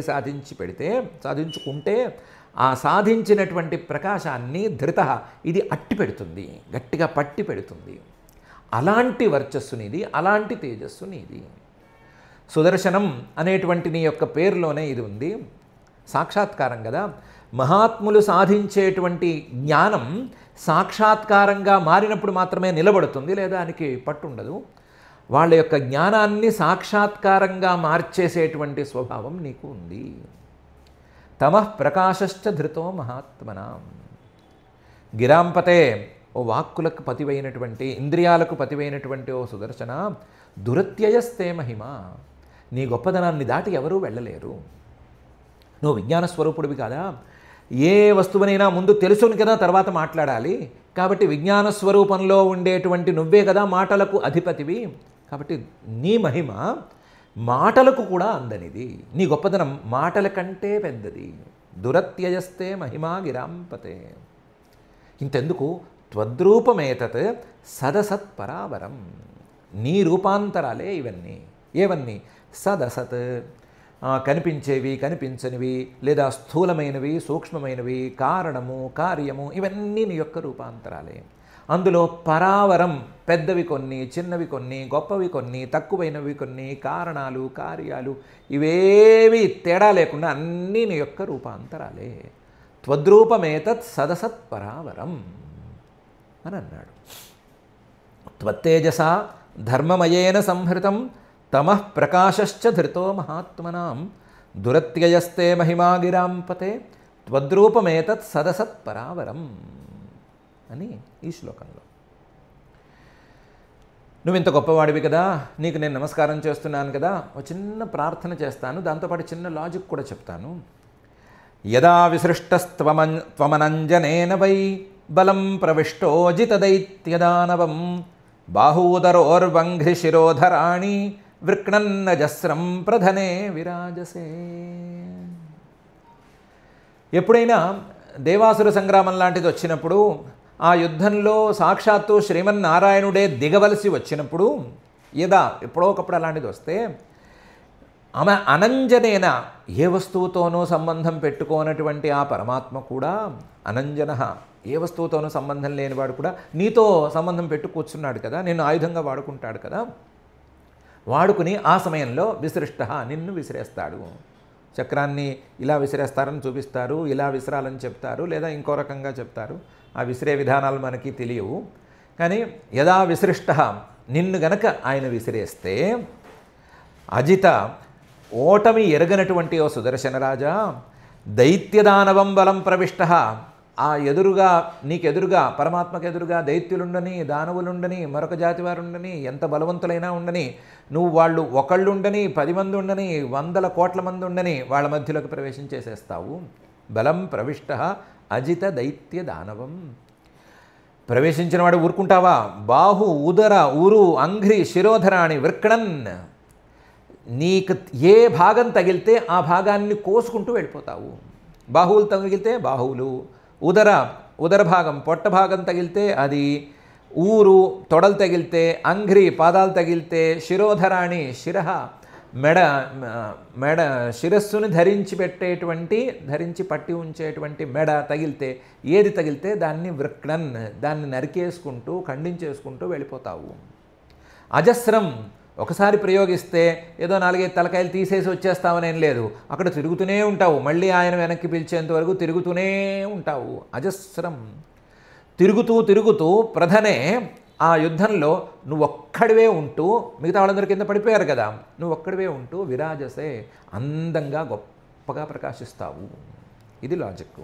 సాధించుకుంటే ఆ సాధించినటువంటి ప్రకాశాన్ని ధృతః ఇది అట్టి పెడుతుంది, గట్టిగా పట్టి పెడుతుంది. అలాంటి వర్చస్సునిది, అలాంటి తేజస్సునిది. సుదర్శనం అనేటువంటి నీ యొక్క పేరులోనే ఇది ఉంది. సాక్షాత్కారం కదా. మహాత్ములు సాధించేటువంటి జ్ఞానం సాక్షాత్కారంగా మారినప్పుడు మాత్రమే నిలబడుతుంది, లేదా దానికి పట్టుండదు. వాళ్ళ యొక్క జ్ఞానాన్ని సాక్షాత్కారంగా మార్చేసేటువంటి స్వభావం నీకు ఉంది. తమః ప్రకాశశ్చ ధృతో మహాత్మనాం. గిరాంపతే, ఓ వాక్కులకు పతివైనటువంటి, ఇంద్రియాలకు పతివైనటువంటి ఓ సుదర్శన, దురత్యయస్తే మహిమ. నీ గొప్పదనాన్ని దాటి ఎవరూ వెళ్ళలేరు. నువ్వు విజ్ఞాన స్వరూపుడివి కాదా. ఏ వస్తువునైనా ముందు తెలుసుని కదా తర్వాత మాట్లాడాలి. కాబట్టి విజ్ఞాన స్వరూపంలో ఉండేటువంటి నువ్వే కదా మాటలకు అధిపతివి. కాబట్టి నీ మహిమ మాటలకు కూడా అందనిది. నీ గొప్పదనం మాటల కంటే పెద్దది. దురత్యయస్తే మహిమా గిరాంపతే. ఇంతెందుకు, త్వద్రూపమేతత్ సదసత్పరావరం. నీ రూపాంతరాలే ఇవన్నీ. ఏవన్నీ? సదసత్, కనిపించేవి, కనిపించనివి, లేదా స్థూలమైనవి, సూక్ష్మమైనవి, కారణము, కార్యము, ఇవన్నీ నీ యొక్క రూపాంతరాలే. అందులో పరావరం, పెద్దవి కొన్ని, చిన్నవి కొన్ని, గొప్పవి కొన్ని, తక్కువైనవి కొన్ని, కారణాలు, కార్యాలు, ఇవేవి తేడా లేకుండా అన్నీ నీ యొక్క రూపాంతరాలే. త్వద్రూపమేతత్ సదసత్పరావరం అని అన్నాడు. త్వత్తేజసా ధర్మమయేన సంహృతం తమః ప్రకాశశ్చ ధృతో మహాత్మనాం దురత్యయస్తే మహిమా గిరాంపతే త్వద్రూపమేతత్ సదసత్పరావరం అని ఈ శ్లోకంలో. నువ్వు ఇంత గొప్పవాడివి కదా, నీకు నేను నమస్కారం చేస్తున్నాను కదా, ఒక చిన్న ప్రార్థన చేస్తాను, దాంతోపాటు చిన్న లాజిక్ కూడా చెప్తాను. యదా విసృష్టస్త్వమనంజనేన వై బలం ప్రవిష్టోజితదైత్యదానవం బాహూదరోర్వంఘ్రిశిరోధరాణి వృక్ణన్నజస్రం ప్రధనే విరాజసే. ఎప్పుడైనా దేవాసుర సంగ్రామం లాంటిది వచ్చినప్పుడు, ఆ యుద్ధంలో సాక్షాత్తు శ్రీమన్నారాయణుడే దిగవలసి వచ్చినప్పుడు, యదా ఎప్పుడో ఒకప్పుడు అలాంటిది వస్తే, ఆమె అనంజనేన, ఏ వస్తువుతోనూ సంబంధం పెట్టుకోనటువంటి ఆ పరమాత్మ కూడా, అనంజన, ఏ వస్తువుతోనూ సంబంధం లేనివాడు కూడా నీతో సంబంధం పెట్టు కూర్చున్నాడు కదా, నిన్ను ఆయుధంగా వాడుకుంటాడు కదా, వాడుకుని ఆ సమయంలో విసృష్ట, నిన్ను విసిరేస్తాడు. చక్రాన్ని ఇలా విసిరేస్తారని చూపిస్తారు, ఇలా విసిరాలని చెప్తారు, లేదా ఇంకో రకంగా చెప్తారు. ఆ విసిరే విధానాలు మనకి తెలియవు. కానీ యదా విసృష్ట, నిన్ను గనక ఆయన విసిరేస్తే, అజిత, ఓటమి ఎరగనటువంటి ఓ సుదర్శనరాజా, దైత్యదానవం బలం ప్రవిష్ట, ఆ ఎదురుగా, నీకెదురుగా, పరమాత్మకు ఎదురుగా దైత్యులుండని, దానవులుండని, మరొక జాతి వారు ఉండని, ఎంత బలవంతులైనా ఉండని, నువ్వు వాళ్ళు ఒకళ్ళు ఉండని, 10 మంది ఉండని, 100 కోట్ల మంది ఉండని, వాళ్ళ మధ్యలోకి ప్రవేశించేసేస్తావు. బలం ప్రవిష్ట అజిత దైత్య దానవం. ప్రవేశించిన వాడు ఊరుకుంటావా? బాహు, ఉదర, ఉరు, అంఘ్రి, శిరోధరాణి, వృక్ణన్, నీకు ఏ భాగం తగిలితే ఆ భాగాన్ని కోసుకుంటూ వెళ్ళిపోతావు. బాహువులు తగిలితే బాహువులు, ఉదర భాగం, పొట్ట భాగం తగిలితే అది, ఊరు, తొడలు తగిలితే, అంఘ్రి, పాదాలు తగిలితే, శిరోధరాణి, శిరహ, మెడ, శిరస్సుని ధరించి పట్టి ఉంచేటువంటి మెడ తగిలితే, ఏది తగిలితే దాన్ని వృక్ణన్, దాన్ని నరికేసుకుంటూ, ఖండించేసుకుంటూ వెళ్ళిపోతావు. అజస్రం, ఒకసారి ప్రయోగిస్తే ఏదో 4-5 తలకాయలు తీసేసి వచ్చేస్తావనేం లేదు, అక్కడ తిరుగుతూనే ఉంటావు. మళ్ళీ ఆయన వెనక్కి పిలిచేంత వరకు తిరుగుతూనే ఉంటావు. అజస్రం, తిరుగుతూ ప్రధనే, ఆ యుద్ధంలో నువ్వొక్కడివే ఉంటూ, మిగతా వాళ్ళందరూ కింద పడిపోయారు కదా, నువ్వొక్కడివే ఉంటూ విరాజసే, అందంగా గొప్పగా ప్రకాశిస్తావు. ఇది లాజిక్.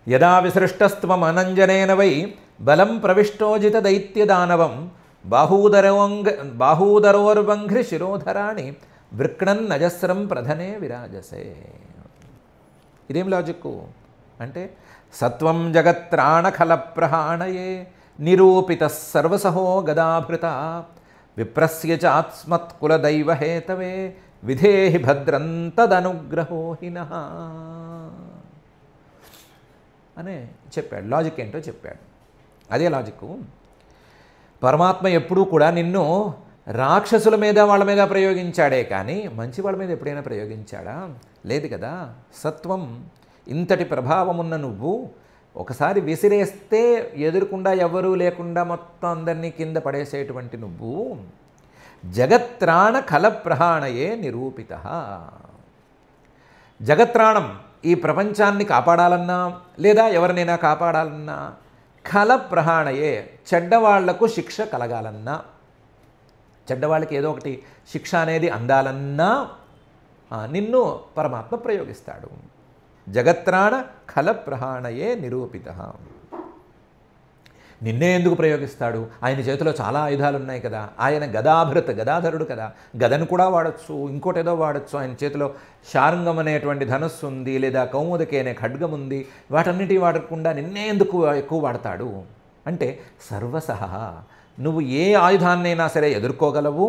యదా విసృష్టస్త్వం అనంజనేన వై బలం ప్రవిష్టోజిత దైత్యదానవం బాహూదరోర్వంఘ్రి శిరోధరాణి వృక్ణన్ నజస్రం ప్రధనే విరాజసే. ఇదేం లాజిక్కు అంటే సత్వం జగత్రాణఖల ప్రహాణయే నిరూపిత సర్వసహో గదాభృత విప్రస్య చాత్మత్కులదైవహేతవే విధేహి భద్రం తదనుగ్రహోహినః అనే చెప్పాడు. లాజిక్ ఏంటో చెప్పాడు. అదే లాజిక్కు. పరమాత్మ ఎప్పుడూ కూడా నిన్ను రాక్షసుల మీద వాళ్ళ మీద ప్రయోగించాడే కానీ మంచి వాళ్ళ మీద ఎప్పుడైనా ప్రయోగించాడా? లేదు కదా. సత్వం ఇంతటి ప్రభావం ఉన్న నువ్వు ఒకసారి విసిరేస్తే ఎదురుకుండా ఎవరూ లేకుండా మొత్తం అందరినీ కింద పడేసేటువంటి నువ్వు జగత్రాణ కల ప్రహాణయే నిరూపిత. జగత్రాణం ఈ ప్రపంచాన్ని కాపాడాలన్నా లేదా ఎవరినైనా కాపాడాలన్నా కల ప్రహాణయే చెడ్డవాళ్లకు శిక్ష కలగాలన్నా చెడ్డవాళ్ళకి ఏదో ఒకటి శిక్ష అనేది అందాలన్నా నిన్ను పరమాత్మ ప్రయోగిస్తాడు. జగత్రాణ ఖల ప్రహాణయే నిరూపిత. నిన్నే ఎందుకు ప్రయోగిస్తాడు? ఆయన చేతిలో చాలా ఆయుధాలు ఉన్నాయి కదా. ఆయన గదాభృత గదాధరుడు కదా. గదను కూడా వాడచ్చు, ఇంకోటేదో వాడచ్చు. ఆయన చేతిలో శార్ంగం అనేటువంటి ధనుస్సు ఉంది, లేదా కౌముదకి అనే ఖడ్గం ఉంది. వాటన్నిటి వాడకుండా నిన్నే ఎందుకు ఎక్కువ వాడతాడు అంటే సర్వసహ నువ్వు ఏ ఆయుధాన్నైనా సరే ఎదుర్కోగలవు,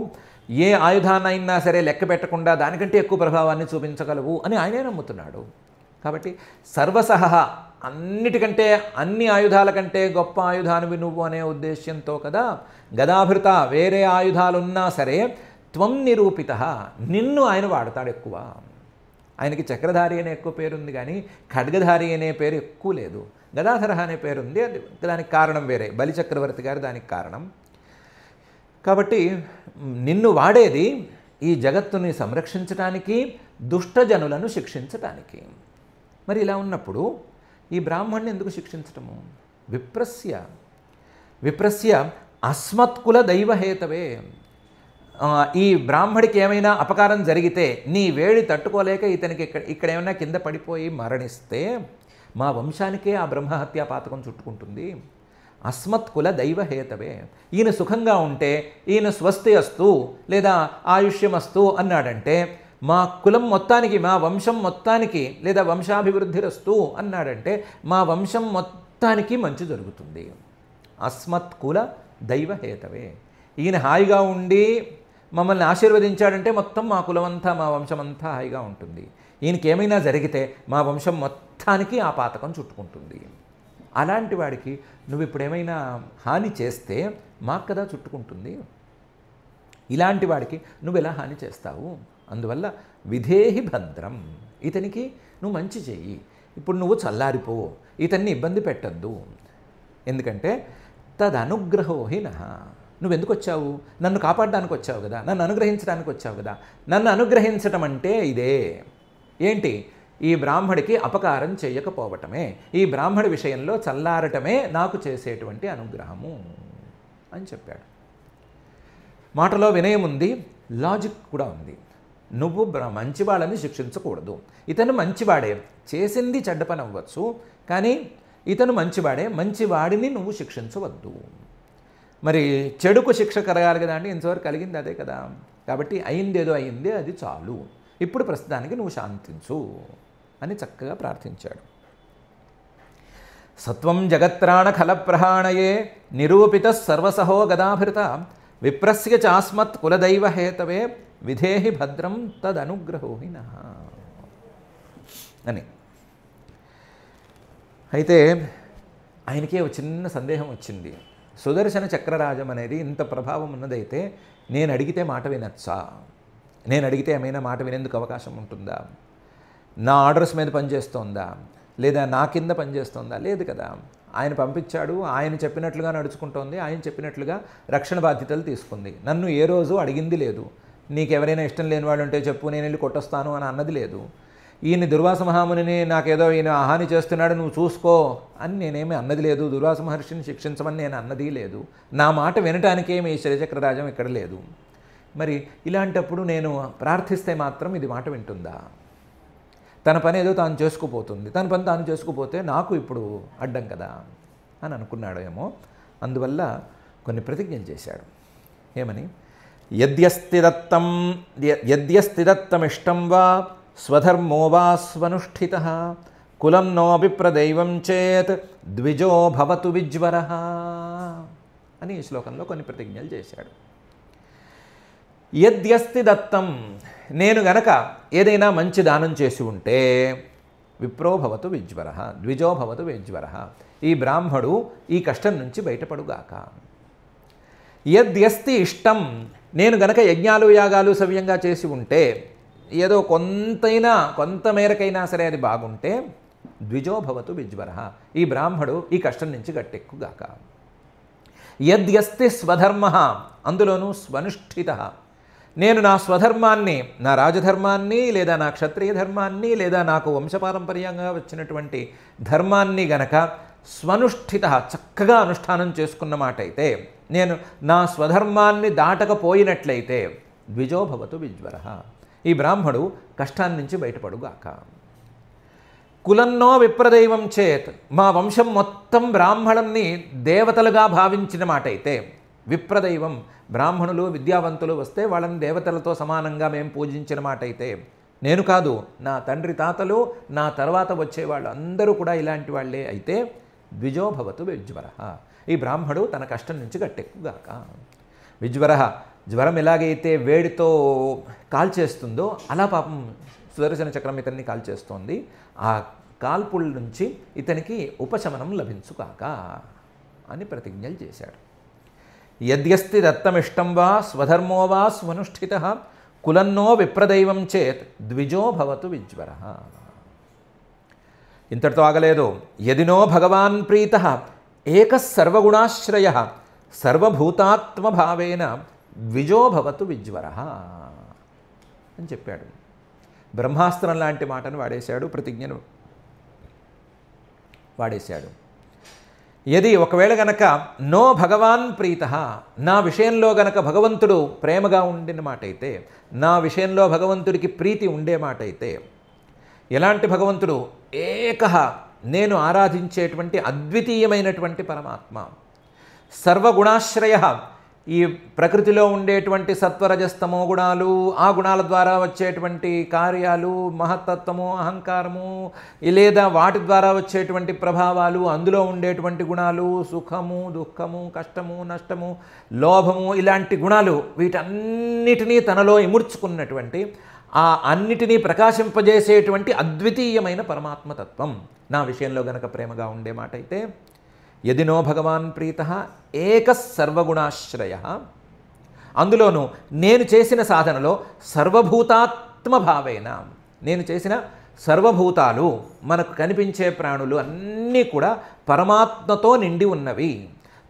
ఏ ఆయుధాన్నైనా సరే లెక్క పెట్టకుండా దానికంటే ఎక్కువ ప్రభావాన్ని చూపించగలవు అని ఆయనే నమ్ముతున్నాడు. కాబట్టి సర్వసహ అన్నిటికంటే అన్ని ఆయుధాల కంటే గొప్ప ఆయుధానివి నువ్వు అనే ఉద్దేశ్యంతో కదా గదాభృత వేరే ఆయుధాలున్నా సరే త్వం నిరూపిత నిన్ను ఆయన వాడతాడు ఎక్కువ. ఆయనకి చక్రధారి అనే ఎక్కువ పేరుంది కానీ ఖడ్గధారి అనే పేరు ఎక్కువ లేదు. గదాధర అనే పేరుంది. అది దానికి కారణం వేరే. బలిచక్రవర్తి గారు దానికి కారణం. కాబట్టి నిన్ను వాడేది ఈ జగత్తుని సంరక్షించటానికి, దుష్టజనులను శిక్షించటానికి. మరి ఇలా ఉన్నప్పుడు ఈ బ్రాహ్మణ్ణి ఎందుకు శిక్షించటము? విప్రస్య అస్మత్కుల దైవహేతవే. ఈ బ్రాహ్మడికి ఏమైనా అపకారం జరిగితే నీ వేడి తట్టుకోలేక ఇతనికి ఇక్కడ ఏమైనా కింద పడిపోయి మరణిస్తే మా వంశానికే ఆ బ్రహ్మహత్యా పాతకం చుట్టుకుంటుంది. అస్మత్కుల దైవహేతవే. ఈయన సుఖంగా ఉంటే ఈయన స్వస్తి అస్తు లేదా ఆయుష్యమస్తు అన్నాడంటే మా కులం మొత్తానికి, మా వంశం మొత్తానికి లేదా వంశాభివృద్ధిరస్తు అన్నాడంటే మా వంశం మొత్తానికి మంచి జరుగుతుంది. అస్మత్కుల దైవహేతవే. ఈయన హాయిగా ఉండి మమ్మల్ని ఆశీర్వదించాడంటే మొత్తం మా కులమంతా మా వంశమంతా హాయిగా ఉంటుంది. ఈయనకి ఏమైనా జరిగితే మా వంశం మొత్తానికి ఆ పాతకం చుట్టుకుంటుంది. అలాంటి వాడికి నువ్వు ఇప్పుడు ఏమైనా హాని చేస్తే మాకు కదా చుట్టుకుంటుంది. ఇలాంటి వాడికి నువ్వు ఎలా హాని చేస్తావు? అందువల్ల విధేహి భద్రం. ఇతనికి నువ్వు మంచి చెయ్యి. ఇప్పుడు నువ్వు చల్లారిపోవు, ఇతన్ని ఇబ్బంది పెట్టద్దు. ఎందుకంటే తదనుగ్రహోహినః. నువ్వెందుకు వచ్చావు? నన్ను కాపాడడానికి వచ్చావు కదా, నన్ను అనుగ్రహించడానికి వచ్చావు కదా. నన్ను అనుగ్రహించటం అంటే ఇదే. ఏంటి? ఈ బ్రాహ్మడికి అపకారం చేయకపోవటమే, ఈ బ్రాహ్మడి విషయంలో చల్లారటమే నాకు చేసేటువంటి అనుగ్రహము అని చెప్పాడు. మాటలో వినయం ఉంది, లాజిక్ కూడా ఉంది. నువ్వు మంచి వాళ్ళని శిక్షించకూడదు. ఇతను మంచివాడే, చేసింది చెడ్డ పని అవ్వచ్చు, కానీ ఇతను మంచివాడే, మంచివాడిని నువ్వు శిక్షించవద్దు. మరి చెడుకు శిక్ష కలగాలి కదా అంటే ఇంతవరకు కలిగింది అదే కదా. కాబట్టి అయిందేదో అయిందే, అది చాలు. ఇప్పుడు ప్రస్తుతానికి నువ్వు శాంతించు అని చక్కగా ప్రార్థించాడు. సత్వం జగత్రాణ ఖల ప్రహాణయే నిరూపిత సర్వసహో గదాభృత విప్రస్య చాస్మత్ కులదైవ హేతవే విధేహి భద్రం తదనుగ్రహోహినః అని. అయితే ఆయనకే ఒక చిన్న సందేహం వచ్చింది. సుదర్శన చక్రరాజం అనేది ఇంత ప్రభావం ఉన్నదైతే నేను అడిగితే మాట వినచ్చా? నేను అడిగితే ఏమైనా మాట వినేందుకు అవకాశం ఉంటుందా? నా ఆర్డర్స్ మీద పనిచేస్తోందా లేదా నా కింద పనిచేస్తోందా? లేదు కదా. ఆయన పంపించాడు, ఆయన చెప్పినట్లుగా నడుచుకుంటోంది, ఆయన చెప్పినట్లుగా రక్షణ బాధ్యతలు తీసుకుంది. నన్ను ఏ రోజు అడిగింది లేదు. నీకెవరైనా ఇష్టం లేని వాడు ఉంటే చెప్పు, నేను వెళ్ళి కొట్టొస్తాను అని అన్నది లేదు. ఈయన దుర్వాస మహామునిని నాకేదో ఈయన హాని చేస్తున్నాడు నువ్వు చూసుకో అని నేనేమి అన్నది లేదు. దుర్వాస మహర్షిని శిక్షించమని నేను అన్నది లేదు. నా మాట వినటానికేమి ఈ శ్రీచక్రరాజం ఇక్కడ లేదు. మరి ఇలాంటప్పుడు నేను ప్రార్థిస్తే మాత్రం ఇది మాట వింటుందా? తన పని ఏదో తాను చేసుకుపోతుంది. తన పని తాను చేసుకుపోతే నాకు ఇప్పుడు అడ్డం కదా అని అనుకున్నాడేమో. అందువల్ల కొన్ని ప్రతిజ్ఞలు చేశాడు. ఏమని? యద్యస్తి దత్తమిష్టం వా స్వధర్మో వా స్వనుష్ఠితః కులం నో విప్రదైవం చేత్ ద్విజో భవతు విజ్వరః అని ఈ శ్లోకంలో కొన్ని ప్రతిజ్ఞలు చేశాడు. యద్యస్తి దత్తం, నేను గనక ఏదైనా మంచి దానం చేసి ఉంటే విప్రో భవతు విజ్వరః ద్విజో భవతు విజ్వరః, ఈ బ్రాహ్మడు ఈ కష్టం నుంచి బయటపడుగాక. యద్యస్తి ఇష్టం, నేను గనక యజ్ఞాలు యాగాలు సవ్యంగా చేసి ఉంటే ఏదో కొంత మేరకైనా సరే అది బాగుంటే ద్విజో భవతు విజ్వరః, ఈ బ్రాహ్మడు ఈ కష్టం నుంచి గట్టెక్కుగాక. యద్యస్తి స్వధర్మ, అందులోనూ స్వనుష్ఠితః, నేను నా స్వధర్మాన్ని, నా రాజధర్మాన్ని లేదా నా క్షత్రియ ధర్మాన్ని లేదా నాకు వంశపారంపర్యంగా వచ్చినటువంటి ధర్మాన్ని గనక స్వనుష్ఠిత చక్కగా అనుష్ఠానం చేసుకున్న మాట అయితే, నేను నా స్వధర్మాన్ని దాటకపోయినట్లయితే ద్విజో భవతు విజ్వరః, ఈ బ్రాహ్మడు కష్టాన్ని నుంచి బయటపడుగాక. కులన్నో విప్రదైవం చేత్, మా వంశం మొత్తం బ్రాహ్మణుల్ని దేవతలుగా భావించిన మాట అయితే, విప్రదైవం బ్రాహ్మణులు విద్యావంతులు వస్తే వాళ్ళని దేవతలతో సమానంగా మేము పూజించిన మాట అయితే, నేను కాదు నా తండ్రి తాతలు నా తర్వాత వచ్చేవాళ్ళు అందరూ కూడా ఇలాంటి వాళ్ళే అయితే ద్విజో భవతు విజ్వరః, ఈ బ్రాహ్మడు తన కష్టం నుంచి గట్టెక్కుగాక. విజ్వరః, జ్వరం ఎలాగైతే వేడితో కాల్చేస్తుందో అలా పాపం సుదర్శన చక్రం ఇతన్ని కాల్చేస్తోంది, ఆ కాల్పుల నుంచి ఇతనికి ఉపశమనం లభించుగాక అని ప్రతిజ్ఞలు చేశాడు. యద్యస్తి దత్తమిష్టం వా స్వధర్మో వా స్వనుష్ఠితః కులన్నో విప్రదైవం చేత్ ద్విజో భవతు విజ్వరః. ఇంతటితో ఆగలేదు. యదినో భగవాన్ ప్రీతః ఏకః సర్వగుణాశ్రయః సర్వభూతాత్మభావేన ద్విజో భవతు విజ్వరః అని చెప్పాడు. బ్రహ్మాస్త్రం లాంటి మాటను వాడేశాడు, ప్రతిజ్ఞను వాడేశాడు. యది ఒకవేళ గనక నో భగవాన్ ప్రీతః, నా విషయంలో గనక భగవంతుడు ప్రేమగా ఉండిన మాట అయితే, నా విషయంలో భగవంతుడికి ప్రీతి ఉండే మాట అయితే, ఎలాంటి భగవంతుడు? ఏకః, నేను ఆరాధించేటువంటి అద్వితీయమైనటువంటి పరమాత్మ. సర్వగుణాశ్రయః, ఈ ప్రకృతిలో ఉండేటువంటి సత్వరజస్తమో గుణాలు, ఆ గుణాల ద్వారా వచ్చేటువంటి కార్యాలు, మహత్తత్వము, అహంకారము, లేదా వాటి ద్వారా వచ్చేటువంటి ప్రభావాలు, అందులో ఉండేటువంటి గుణాలు, సుఖము, దుఃఖము, కష్టము, నష్టము, లోభము, ఇలాంటి గుణాలు, వీటన్నిటినీ తనలో ఇముడ్చుకున్నటువంటి, ఆ అన్నిటినీ ప్రకాశింపజేసేటువంటి అద్వితీయమైన పరమాత్మతత్వం నా విషయంలో గనక ప్రేమగా ఉండే మాట అయితే, యదినో భగవాన్ ప్రీతః ఏకః సర్వగుణాశ్రయః, అందులోనూ నేను చేసిన సాధనలో సర్వభూతాత్మభావేన, నేను చేసిన సర్వభూతాలు, మనకు కనిపించే ప్రాణులు అన్నీ కూడా పరమాత్మతో నిండి ఉన్నవి,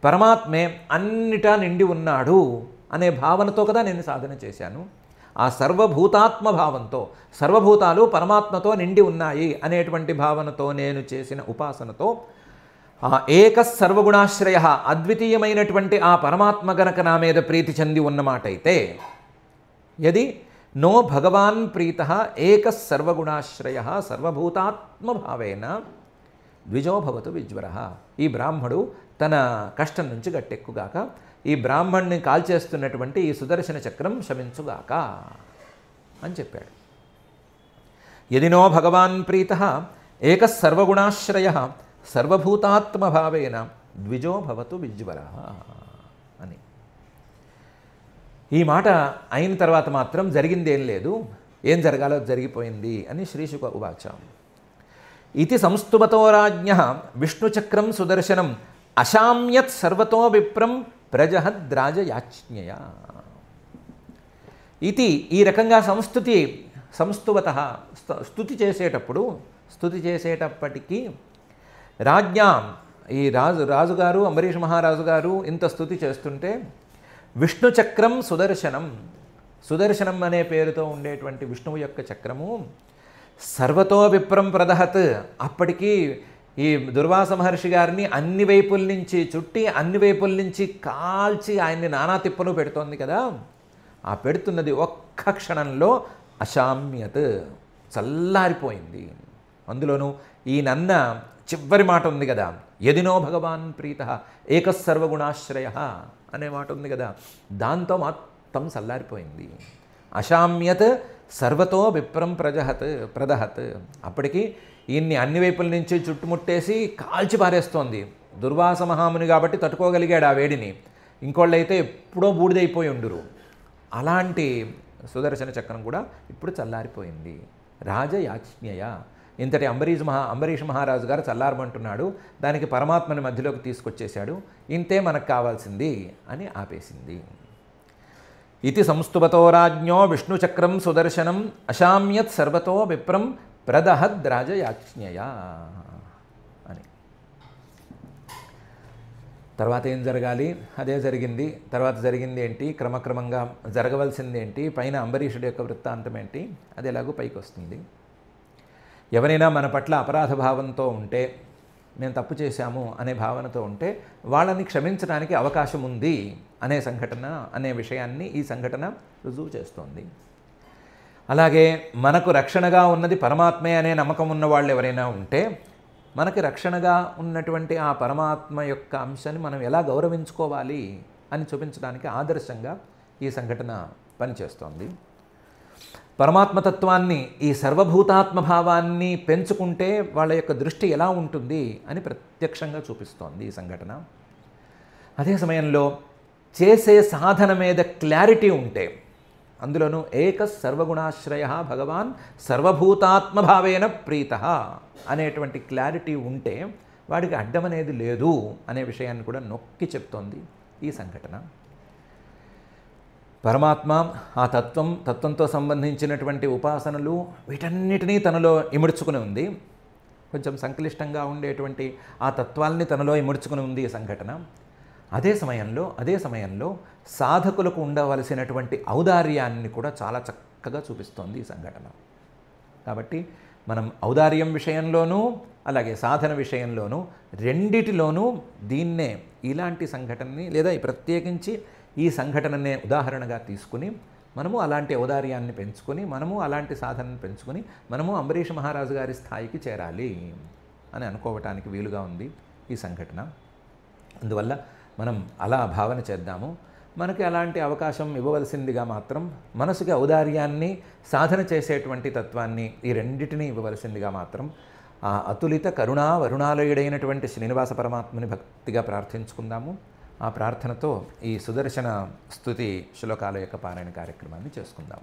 పరమాత్మే అన్నిటా నిండి ఉన్నాడు అనే భావనతో కదా నేను సాధన చేశాను. ఆ సర్వభూతాత్మ భావంతో, సర్వభూతాలు పరమాత్మతో నిండి ఉన్నాయి అనేటువంటి భావనతో నేను చేసిన ఉపాసనతో ఏకః సర్వగుణాశ్రయ, అద్వితీయమైనటువంటి ఆ పరమాత్మ గనక నా మీద ప్రీతి చెంది ఉన్నమాట అయితే, యది నో భగవాన్ ప్రీతః ఏకః సర్వగుణాశ్రయ సర్వభూతాత్మభావేన ద్విజో భవతు విజ్వరః, ఈ బ్రాహ్మడు తన కష్టం నుంచి గట్టెక్కుగాక, ఈ బ్రాహ్మణ్ణి కాల్చేస్తున్నటువంటి ఈ సుదర్శన చక్రం శమించుగాక అని చెప్పాడు. యదినో భగవాన్ ప్రీతః ఏకః సర్వగుణాశ్రయ సర్వభూతాత్మభావేన ద్విజో భవతు విజ్వరః అని. ఈ మాట అయిన తర్వాత మాత్రం జరిగిందేం లేదు, ఏం జరగాలో జరిగిపోయింది అని శ్రీశుక ఉవాచ. ఇతి సంస్తుమతో రాజ్ఞః విష్ణుచక్రం సుదర్శనం అశామ్యత్ సర్వతో విప్రం ప్రజహద్రాజయాజ్ఞయా. ఇది ఈ రకంగా సంస్తువతః స్తుతి చేసేటప్పటికీ రాజ్ఞాం, ఈ రాజుగారు అంబరీష్ మహారాజు గారు ఇంత స్తుతి చేస్తుంటే, విష్ణుచక్రం సుదర్శనం, సుదర్శనం అనే పేరుతో ఉండేటువంటి విష్ణువు యొక్క చక్రము సర్వతో విప్రం ప్రదహత్, అప్పటికీ ఈ దుర్వాస మహర్షి గారిని అన్ని వైపుల నుంచి చుట్టి అన్ని వైపుల నుంచి కాల్చి ఆయన్ని నానా తిప్పను పెడుతోంది కదా, ఆ పెడుతున్నది ఒక్క క్షణంలో అశామ్యత్, చల్లారిపోయింది. అందులోనూ ఈ నన్న చివరి మాట ఉంది కదా, యదినో భగవాన్ ప్రీతః ఏకః సర్వగుణాశ్రయ అనే మాట ఉంది కదా, దాంతో మొత్తం చల్లారిపోయింది. అశామ్యత్ సర్వతో విప్రం ప్రదహత్. అప్పటికి ఈయన్ని అన్ని వైపుల నుంచి చుట్టుముట్టేసి కాల్చి పారేస్తోంది. దుర్వాస మహాముని కాబట్టి తట్టుకోగలిగాడు ఆ వేడిని. ఇంకోళ్ళైతే ఎప్పుడో బూడిదైపోయి ఉండురు. అలాంటి సుదర్శన చక్రం కూడా ఇప్పుడు చల్లారిపోయింది. రాజయాజ్ఞయ. ఇంతటి అంబరీష్ మహారాజు గారు చల్లారమంటున్నాడు, దానికి పరమాత్మని మధ్యలోకి తీసుకొచ్చేశాడు, ఇంతే మనకు కావాల్సింది అని ఆపేసింది. ఇది సంస్తువతో రాజ్ఞో విష్ణుచక్రం సుదర్శనం అశామ్యత్ సర్వతో విప్రం ప్రదహద్ రాజయాజ్ఞయ అని. తర్వాత ఏం జరగాలి? అదే జరిగింది. తర్వాత జరిగింది ఏంటి, క్రమక్రమంగా జరగవలసింది ఏంటి, పైన అంబరీషుడి యొక్క వృత్తాంతం ఏంటి, అది ఎలాగో పైకి వస్తుంది. ఎవరైనా మన పట్ల అపరాధ భావంతో ఉంటే, మేము తప్పు చేశాము అనే భావనతో ఉంటే వాళ్ళని క్షమించడానికి అవకాశం ఉంది అనే సంఘటన, అనే విషయాన్ని ఈ సంఘటన రుజువు చేస్తోంది. అలాగే మనకు రక్షణగా ఉన్నది పరమాత్మే అనే నమ్మకం ఉన్న వాళ్ళు ఎవరైనా ఉంటే, మనకి రక్షణగా ఉన్నటువంటి ఆ పరమాత్మ యొక్క అంశాన్ని మనం ఎలా గౌరవించుకోవాలి అని చూపించడానికి ఆదర్శంగా ఈ సంఘటన పనిచేస్తోంది. పరమాత్మతత్వాన్ని, ఈ సర్వభూతాత్మభావాన్ని పెంచుకుంటే వాళ్ళ యొక్క దృష్టి ఎలా ఉంటుంది అని ప్రత్యక్షంగా చూపిస్తోంది ఈ సంఘటన. అదే సమయంలో చేసే సాధన మీద క్లారిటీ ఉంటే, అందులోనూ ఏక సర్వగుణాశ్రయ భగవాన్ సర్వభూతాత్మభావేన ప్రీత అనేటువంటి క్లారిటీ ఉంటే వాడికి అడ్డం అనేది లేదు అనే విషయాన్ని కూడా నొక్కి చెప్తోంది ఈ సంఘటన. పరమాత్మ ఆ తత్వంతో సంబంధించినటువంటి ఉపాసనలు వీటన్నిటినీ తనలో ఇముడ్చుకుని ఉంది. కొంచెం సంక్లిష్టంగా ఉండేటువంటి ఆ తత్వాల్ని తనలో ఇముడ్చుకుని ఉంది ఈ సంఘటన. అదే సమయంలో సాధకులకు ఉండవలసినటువంటి ఔదార్యాన్ని కూడా చాలా చక్కగా చూపిస్తోంది ఈ సంఘటన. కాబట్టి మనం ఔదార్యం విషయంలోనూ అలాగే సాధన విషయంలోనూ రెండిటిలోనూ దీన్నే, ఇలాంటి సంఘటనని లేదా ప్రత్యేకించి ఈ సంఘటననే ఉదాహరణగా తీసుకుని మనము అలాంటి ఔదార్యాన్ని పెంచుకొని, మనము అలాంటి సాధనను పెంచుకొని మనము అంబరీష మహారాజు గారి స్థాయికి చేరాలి అని అనుకోవటానికి వీలుగా ఉంది ఈ సంఘటన. అందువల్ల మనం అలా భావన చేద్దాము. మనకి అలాంటి అవకాశం ఇవ్వవలసిందిగా మాత్రం మనసుకి ఔదార్యాన్ని, సాధన చేసేటువంటి తత్వాన్ని, ఈ రెండిటినీ ఇవ్వవలసిందిగా మాత్రం ఆ అతులిత కరుణా వరుణాలయుడైనటువంటి శ్రీనివాస పరమాత్మని భక్తిగా ప్రార్థించుకుందాము. ఆ ప్రార్థనతో ఈ సుదర్శన స్తుతి శ్లోకాల యొక్క పారాయణ కార్యక్రమాన్ని చేసుకుందాం.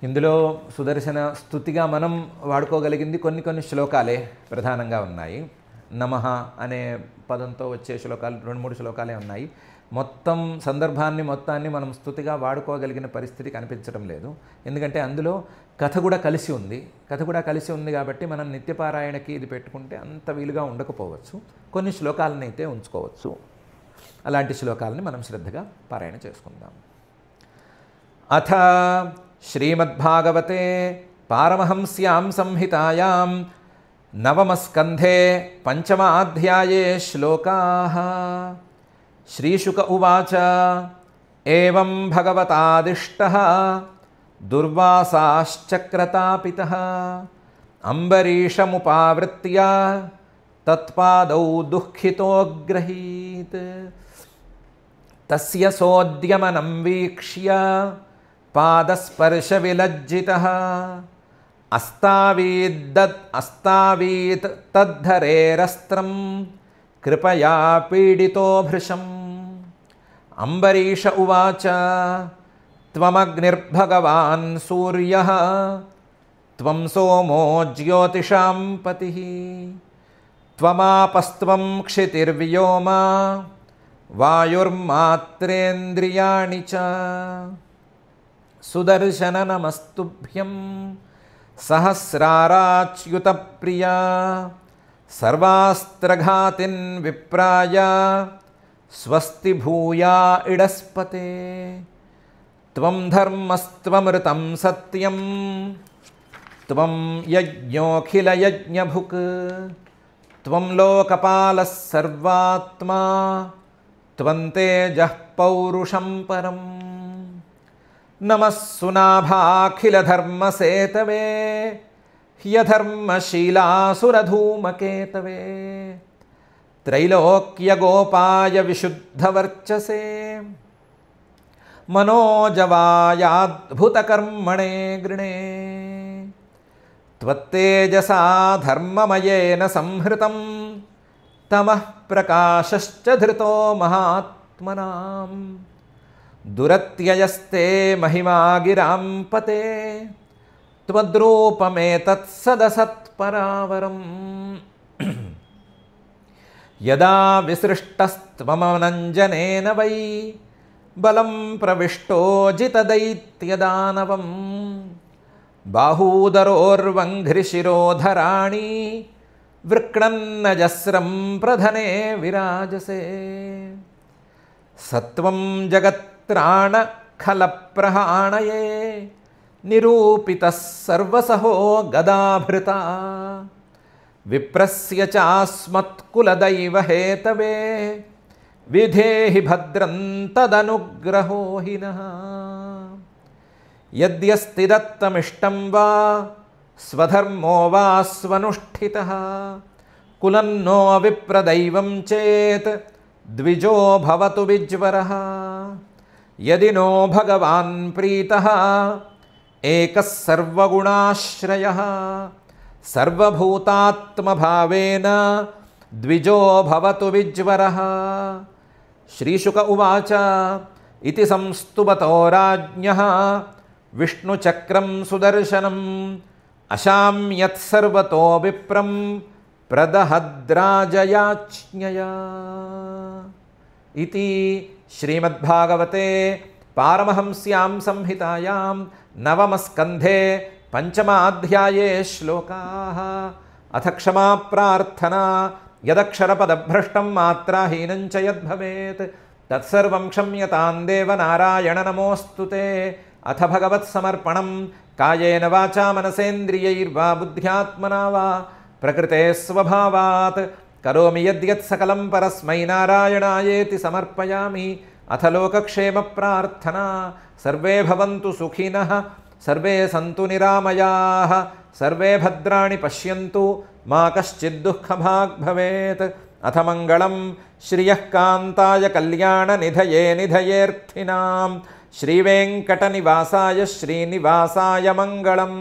ఇందులో సుదర్శన స్తుతిగా మనం వాడుకోగలిగింది కొన్ని శ్లోకాలే ప్రధానంగా ఉన్నాయి. నమః అనే పదంతో వచ్చే శ్లోకాలు 2-3 శ్లోకాలే ఉన్నాయి. మొత్తం సందర్భాన్ని మనం స్తుతిగా వాడుకోగలిగిన పరిస్థితి కనిపించడం లేదు. ఎందుకంటే అందులో కథ కూడా కలిసి ఉంది కాబట్టి మనం నిత్యపారాయణకి ఇది పెట్టుకుంటే అంత వీలుగా ఉండకపోవచ్చు. కొన్ని శ్లోకాలను అయితే ఉంచుకోవచ్చు. అలాంటి శ్లోకాలని మనం శ్రద్ధగా పారాయణ చేసుకుందాం. అథ శ్రీమద్భాగవతే పారమహంస్యాం సంహితాయాం నవమస్కంధే పంచమాధ్యాయే శ్లోకాః. శ్రీశుక ఉవాచ ఏవం భగవతాదిష్టః దుర్వాసాశ్చక్రతాపితః అంబరీషముపావృత్య తత్పాదౌ దుఃఖితోగ్రహీత్. తస్య సోద్యమనం వీక్ష్య పాదస్పర్శవిలజ్జితః అస్తావీత్ తద్ధరేరస్త్రం కృపయా పీడితో భృశం. అంబరీష ఉవాచ త్వమగ్నిర్భగవాన్ సూర్యః త్వం సోమో జ్యోతిషాం పతిః త్వమాపస్త్వం క్షితిర్వ్యోమా వాయుర్మాత్రేంద్రియాణి చ. సుదర్శన నమస్తుభ్యం సహస్రారాచ్యుత ప్రియా సర్వాస్త్రఘాతిన్ విప్రాయ స్వస్తి భూయా ఇడస్పతే. త్వం ధర్మస్త్వమృతం సత్యం త్వం యజ్ఞోఖిలయజ్ఞభుక్ త్వం లోకపాలः సర్వాత్మా త్వం తేజః పౌరుషం పరం. నమః సునాభాఖిలధర్మసేతవే హ్యధర్మశీలాసురధూమకేతవే త్రైలోక్యగోపాయ విశుద్ధవర్చసే मनोजवायाद्भुतकर्मणे गृणे त्वत्तेजसा धर्ममयेन संहृतं तमः प्रकाशश्च धृतो महात्मनां दुरत्ययस्ते महिमा गिरां पते त्वद्रूपमेतत्सदसत्परावरम् यदा विसृष्टस्त्वमनञ्जनेन वै बलं प्रविष्टो जितदैत्यदानवं बाहूदरोर्वङ्घ्रिशिरोधराणि वृक्णन्नजस्रं प्रधने विराजसे सत्वं जगत्त्राणखलप्रहाणये निरूपितः सर्वसहो गदाभृता विप्रस्य चास्मत्कुलदैव हेतवे विधेहि भद्रं तदनुग्रहो हि नः यद्यस्ति दत्तमिष्टं वा स्वधर्मो वा स्वनुष्ठितः कुलन्नो विप्रदैवं चेत् द्विजो भवतु विज्वरः यदि नो भगवान् प्रीतः एकः सर्वगुणाश्रयः सर्वभूतात्मभावेन द्विजो भवतु विज्वरः। श्रीशुक उवाच इति संस्तुवतो राज्ञः विष्णुचक्रं सुदर्शनम् अशाम्यत्सर्वतो विप्रं प्रदहद्राजयाज्ञया। इति श्रीमद्भागवते पारमहंस्यां संहितायां नवमस्कन्धे पंचमाध्याये श्लोकाः। अथ क्षमा प्रार्थना यदक्षरपदभ्रष्टं मात्राहीनं च यद्भवेत् तत्सर्वं क्षम्यतां देव नारायण नमोऽस्तु ते। अथ भगवत्समर्पणं कायेन वाचा मनसेन्द्रियैर्वा बुद्ध्यात्मना वा प्रकृते स्वभावात् करोमि यद्यत् सकलं परस्मै नारायणायेति समर्पयामि। अथ लोकक्षेमप्रार्थना सर्वे भवन्तु सुखिनः सर्वे सन्तु निरामयाः सर्वे भद्राणि पश्यन्तु मा कश्चित् दुःखभाग् भवेत्। अथ मङ्गलं श्रियः कान्ताय कल्याणनिधये निधयेऽर्थिनां श्रीवेङ्कटनिवासाय श्रीनिवासाय मङ्गलम्।